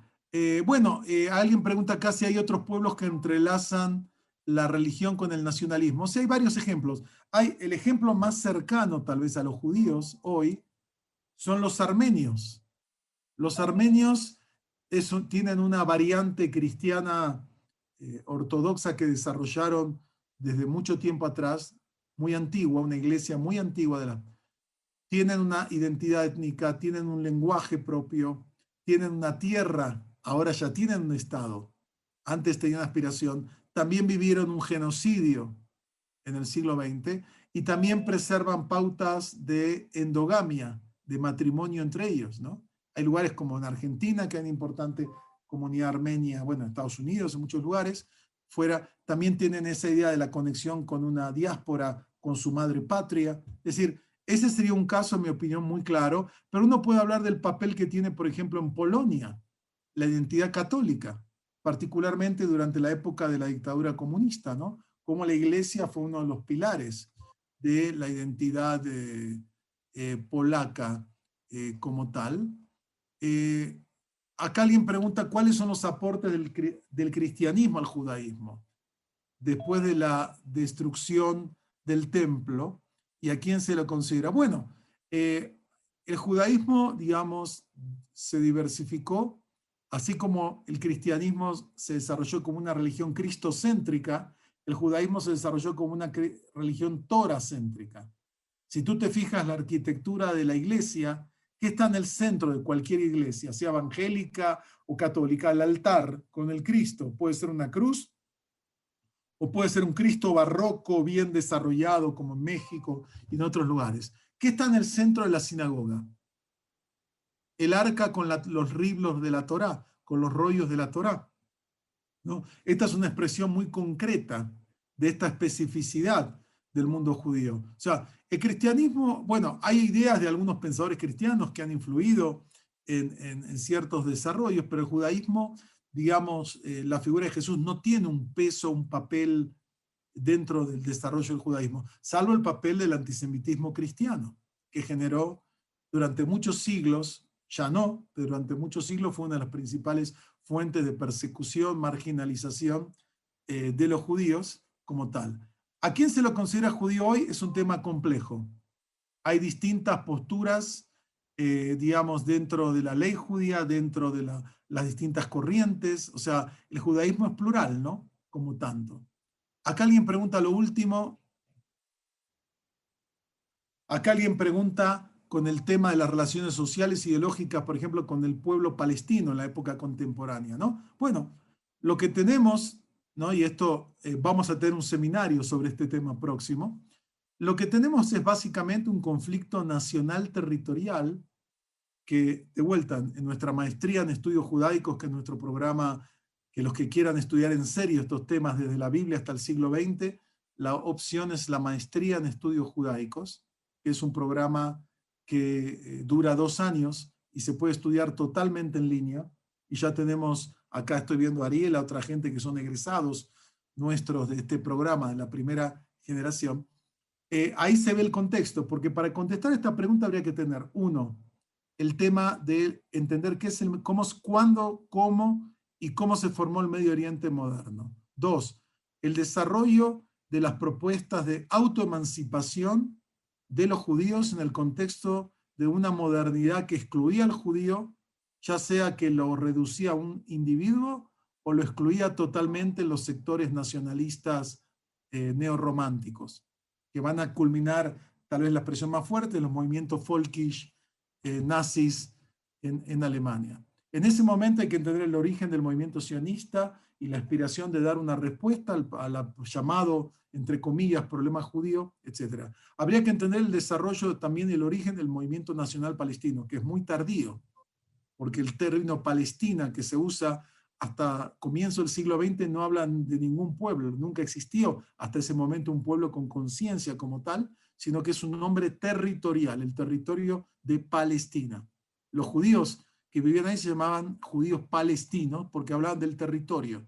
Bueno, alguien pregunta acá si hay otros pueblos que entrelazan la religión con el nacionalismo. O sea, hay varios ejemplos. Hay el ejemplo más cercano tal vez a los judíos hoy, son los armenios. Los armenios tienen una variante cristiana ortodoxa que desarrollaron desde mucho tiempo atrás, muy antigua, una iglesia muy antigua tienen una identidad étnica, tienen un lenguaje propio, tienen una tierra, ahora ya tienen un estado, antes tenían aspiración, también vivieron un genocidio en el siglo XX y también preservan pautas de endogamia, de matrimonio entre ellos, ¿no? Hay lugares como en Argentina, que hay una importante comunidad armenia, bueno, en Estados Unidos, en muchos lugares, fuera, también tienen esa idea de la conexión con una diáspora, con su madre patria. Es decir, ese sería un caso, en mi opinión, muy claro, pero uno puede hablar del papel que tiene, por ejemplo, en Polonia, la identidad católica, particularmente durante la época de la dictadura comunista, ¿no? Cómo la iglesia fue uno de los pilares de la identidad polaca como tal. Acá alguien pregunta cuáles son los aportes del cristianismo al judaísmo después de la destrucción del templo, y a quién se lo considera. Bueno, el judaísmo, digamos, se diversificó, así como el cristianismo se desarrolló como una religión cristocéntrica, el judaísmo se desarrolló como una religión toracéntrica. Si tú te fijas la arquitectura de la iglesia, ¿qué está en el centro de cualquier iglesia, sea evangélica o católica? El altar con el Cristo. Puede ser una cruz o puede ser un Cristo barroco bien desarrollado como en México y en otros lugares. ¿Qué está en el centro de la sinagoga? El arca con los libros de la Torá, con los rollos de la Torá, ¿no? Esta es una expresión muy concreta de esta especificidad del mundo judío. O sea, el cristianismo, bueno, hay ideas de algunos pensadores cristianos que han influido en ciertos desarrollos, pero el judaísmo, digamos, la figura de Jesús no tiene un peso, un papel dentro del desarrollo del judaísmo, salvo el papel del antisemitismo cristiano, que generó durante muchos siglos, ya no, pero durante muchos siglos fue una de las principales fuentes de persecución, marginalización de los judíos como tal. ¿A quién se lo considera judío hoy? Es un tema complejo. Hay distintas posturas, digamos, dentro de la ley judía, dentro de las distintas corrientes. O sea, el judaísmo es plural, ¿no? Como tanto. Acá alguien pregunta lo último. Acá alguien pregunta con el tema de las relaciones sociales y ideológicas, por ejemplo, con el pueblo palestino en la época contemporánea, ¿no? Bueno, lo que tenemos, ¿no? Y esto vamos a tener un seminario sobre este tema próximo. Lo que tenemos es básicamente un conflicto nacional territorial que, de vuelta, en nuestra maestría en estudios judaicos, que es nuestro programa, que los que quieran estudiar en serio estos temas desde la Biblia hasta el siglo XX, la opción es la maestría en estudios judaicos, que es un programa que dura 2 años y se puede estudiar totalmente en línea. Y ya tenemos, acá estoy viendo a Ariel, a otra gente que son egresados nuestros de este programa, de la primera generación. Ahí se ve el contexto, porque para contestar esta pregunta habría que tener, uno, el tema de entender qué es cómo, cuándo, cómo y cómo se formó el Medio Oriente moderno. Dos, el desarrollo de las propuestas de autoemancipación de los judíos en el contexto de una modernidad que excluía al judío, ya sea que lo reducía a un individuo o lo excluía totalmente en los sectores nacionalistas neorrománticos, que van a culminar, tal vez la expresión más fuerte, los movimientos folkish nazis en Alemania. En ese momento hay que entender el origen del movimiento sionista y la aspiración de dar una respuesta al llamado, entre comillas, problema judío, etc. Habría que entender el desarrollo también y el origen del movimiento nacional palestino, que es muy tardío, porque el término Palestina que se usa hasta comienzo del siglo XX no hablan de ningún pueblo, nunca existió hasta ese momento un pueblo con conciencia como tal, sino que es un nombre territorial, el territorio de Palestina. Los judíos que vivían ahí se llamaban judíos palestinos porque hablaban del territorio,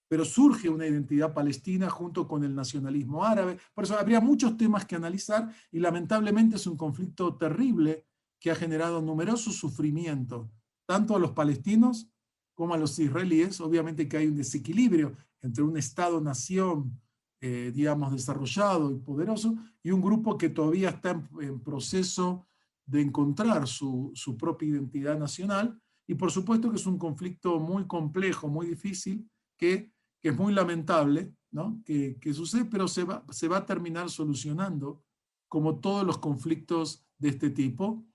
pero surge una identidad palestina junto con el nacionalismo árabe. Por eso habría muchos temas que analizar y lamentablemente es un conflicto terrible que ha generado numeroso sufrimiento, tanto a los palestinos como a los israelíes. Obviamente que hay un desequilibrio entre un Estado-nación, digamos, desarrollado y poderoso, y un grupo que todavía está en proceso de encontrar su propia identidad nacional. Y por supuesto que es un conflicto muy complejo, muy difícil, que es muy lamentable, ¿no? que sucede, pero se va a terminar solucionando, como todos los conflictos de este tipo,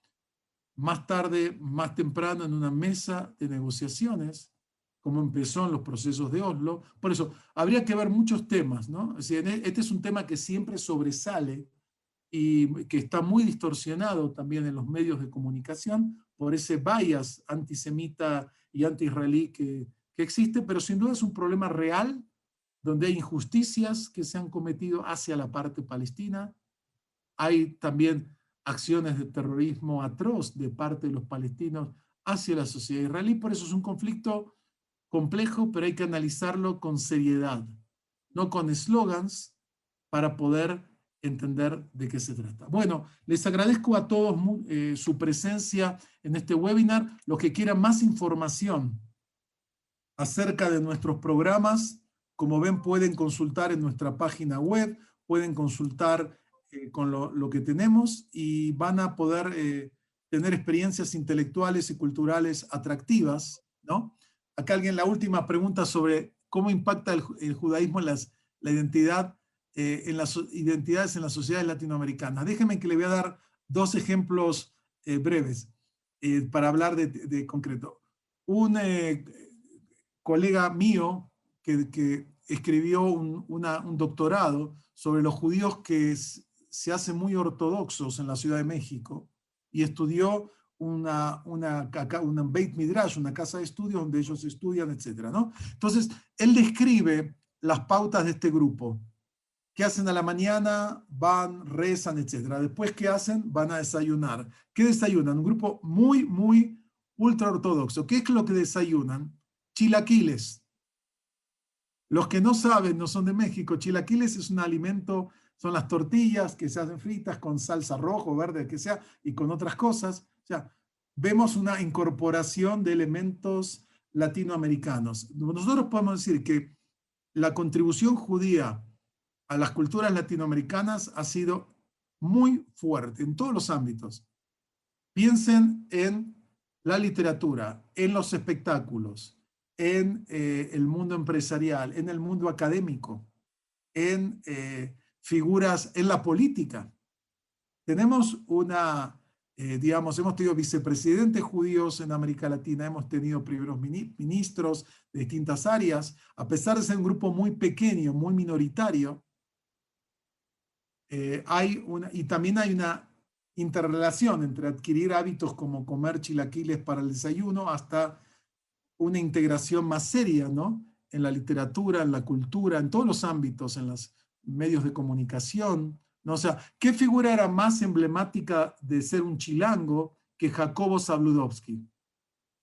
más tarde, más temprano, en una mesa de negociaciones, como empezó en los procesos de Oslo. Por eso, habría que ver muchos temas, ¿no? Es decir, este es un tema que siempre sobresale y que está muy distorsionado también en los medios de comunicación por ese bias antisemita y anti-israelí que existe, pero sin duda es un problema real donde hay injusticias que se han cometido hacia la parte palestina. Hay también acciones de terrorismo atroz de parte de los palestinos hacia la sociedad israelí. Por eso es un conflicto complejo, pero hay que analizarlo con seriedad, no con eslogans, para poder entender de qué se trata. Bueno, les agradezco a todos su presencia en este webinar. Los que quieran más información acerca de nuestros programas, como ven, pueden consultar en nuestra página web, pueden consultar con lo que tenemos y van a poder tener experiencias intelectuales y culturales atractivas, ¿no? Acá alguien, la última pregunta sobre cómo impacta el judaísmo en la identidad, en las identidades en las sociedades latinoamericanas. Déjenme que le voy a dar 2 ejemplos breves para hablar de concreto. Un colega mío que escribió un doctorado sobre los judíos que se hacen muy ortodoxos en la Ciudad de México y estudió una Beit Midrash, una casa de estudios donde ellos estudian, etc., ¿no? Entonces, él describe las pautas de este grupo. ¿Qué hacen a la mañana? Van, rezan, etc. Después, ¿qué hacen? Van a desayunar. ¿Qué desayunan? Un grupo muy, muy ultraortodoxo. ¿Qué es lo que desayunan? Chilaquiles. Los que no saben, no son de México, chilaquiles es un alimento, son las tortillas que se hacen fritas con salsa roja o verde, que sea, y con otras cosas. O sea, vemos una incorporación de elementos latinoamericanos. Nosotros podemos decir que la contribución judía a las culturas latinoamericanas ha sido muy fuerte en todos los ámbitos. Piensen en la literatura, en los espectáculos, en el mundo empresarial, en el mundo académico, en figuras, en la política. Tenemos digamos, hemos tenido vicepresidentes judíos en América Latina, hemos tenido primeros ministros de distintas áreas, a pesar de ser un grupo muy pequeño, muy minoritario, y también hay una interrelación entre adquirir hábitos como comer chilaquiles para el desayuno hasta una integración más seria, ¿no? En la literatura, en la cultura, en todos los ámbitos, en los medios de comunicación, ¿no? O sea, ¿qué figura era más emblemática de ser un chilango que Jacobo Zabludovsky?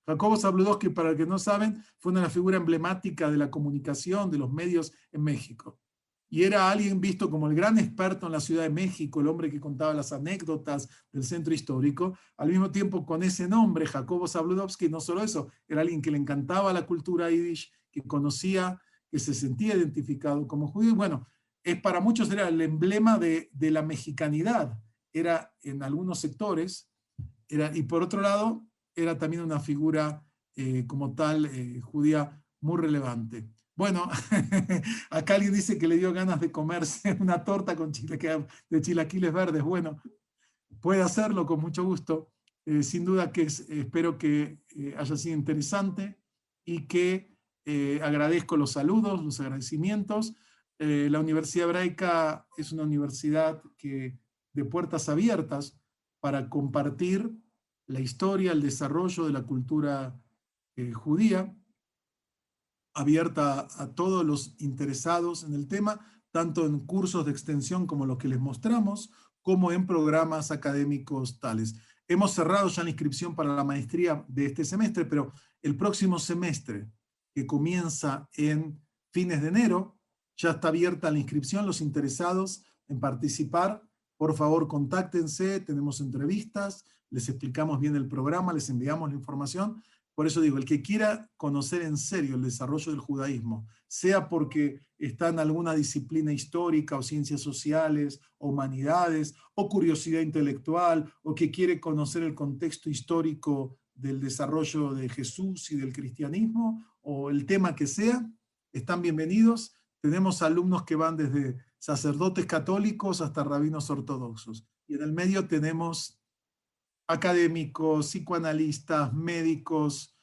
Jacobo Zabludovsky, para los que no saben, fue una figura emblemática de la comunicación, de los medios en México. Y era alguien visto como el gran experto en la Ciudad de México, el hombre que contaba las anécdotas del centro histórico. Al mismo tiempo, con ese nombre, Jacobo Zabludovsky, no solo eso, era alguien que le encantaba la cultura yiddish, que conocía, que se sentía identificado como judío. Bueno, para muchos era el emblema de la mexicanidad. Era en algunos sectores, y por otro lado, era también una figura como tal judía muy relevante. Bueno, acá alguien dice que le dio ganas de comerse una torta con de chilaquiles verdes. Bueno, puede hacerlo con mucho gusto. Sin duda que espero que haya sido interesante y que agradezco los saludos, los agradecimientos. La Universidad Hebraica es una universidad de puertas abiertas para compartir la historia, el desarrollo de la cultura judía, abierta a todos los interesados en el tema, tanto en cursos de extensión como los que les mostramos, como en programas académicos tales. Hemos cerrado ya la inscripción para la maestría de este semestre, pero el próximo semestre, que comienza en fines de enero, ya está abierta la inscripción. Los interesados en participar, por favor, contáctense, tenemos entrevistas, les explicamos bien el programa, les enviamos la información. Por eso digo, el que quiera conocer en serio el desarrollo del judaísmo, sea porque está en alguna disciplina histórica o ciencias sociales o humanidades o curiosidad intelectual o que quiere conocer el contexto histórico del desarrollo de Jesús y del cristianismo o el tema que sea, están bienvenidos. Tenemos alumnos que van desde sacerdotes católicos hasta rabinos ortodoxos. Y en el medio tenemos académicos, psicoanalistas, médicos,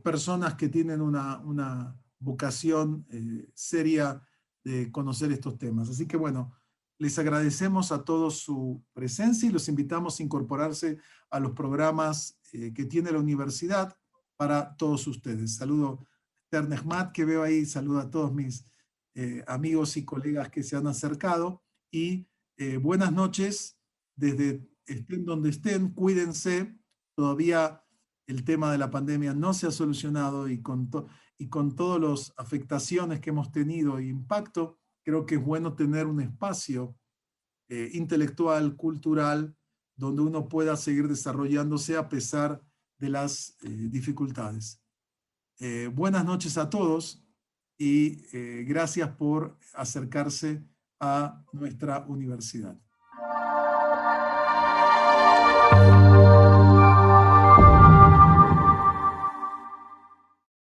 personas que tienen una vocación seria de conocer estos temas. Así que bueno, les agradecemos a todos su presencia y los invitamos a incorporarse a los programas que tiene la universidad para todos ustedes. Saludo a Esther Nehmat, que veo ahí, saludo a todos mis amigos y colegas que se han acercado y buenas noches desde estén donde estén, cuídense, todavía el tema de la pandemia no se ha solucionado y con todas las afectaciones que hemos tenido e impacto, creo que es bueno tener un espacio intelectual, cultural, donde uno pueda seguir desarrollándose a pesar de las dificultades. Buenas noches a todos y gracias por acercarse a nuestra universidad.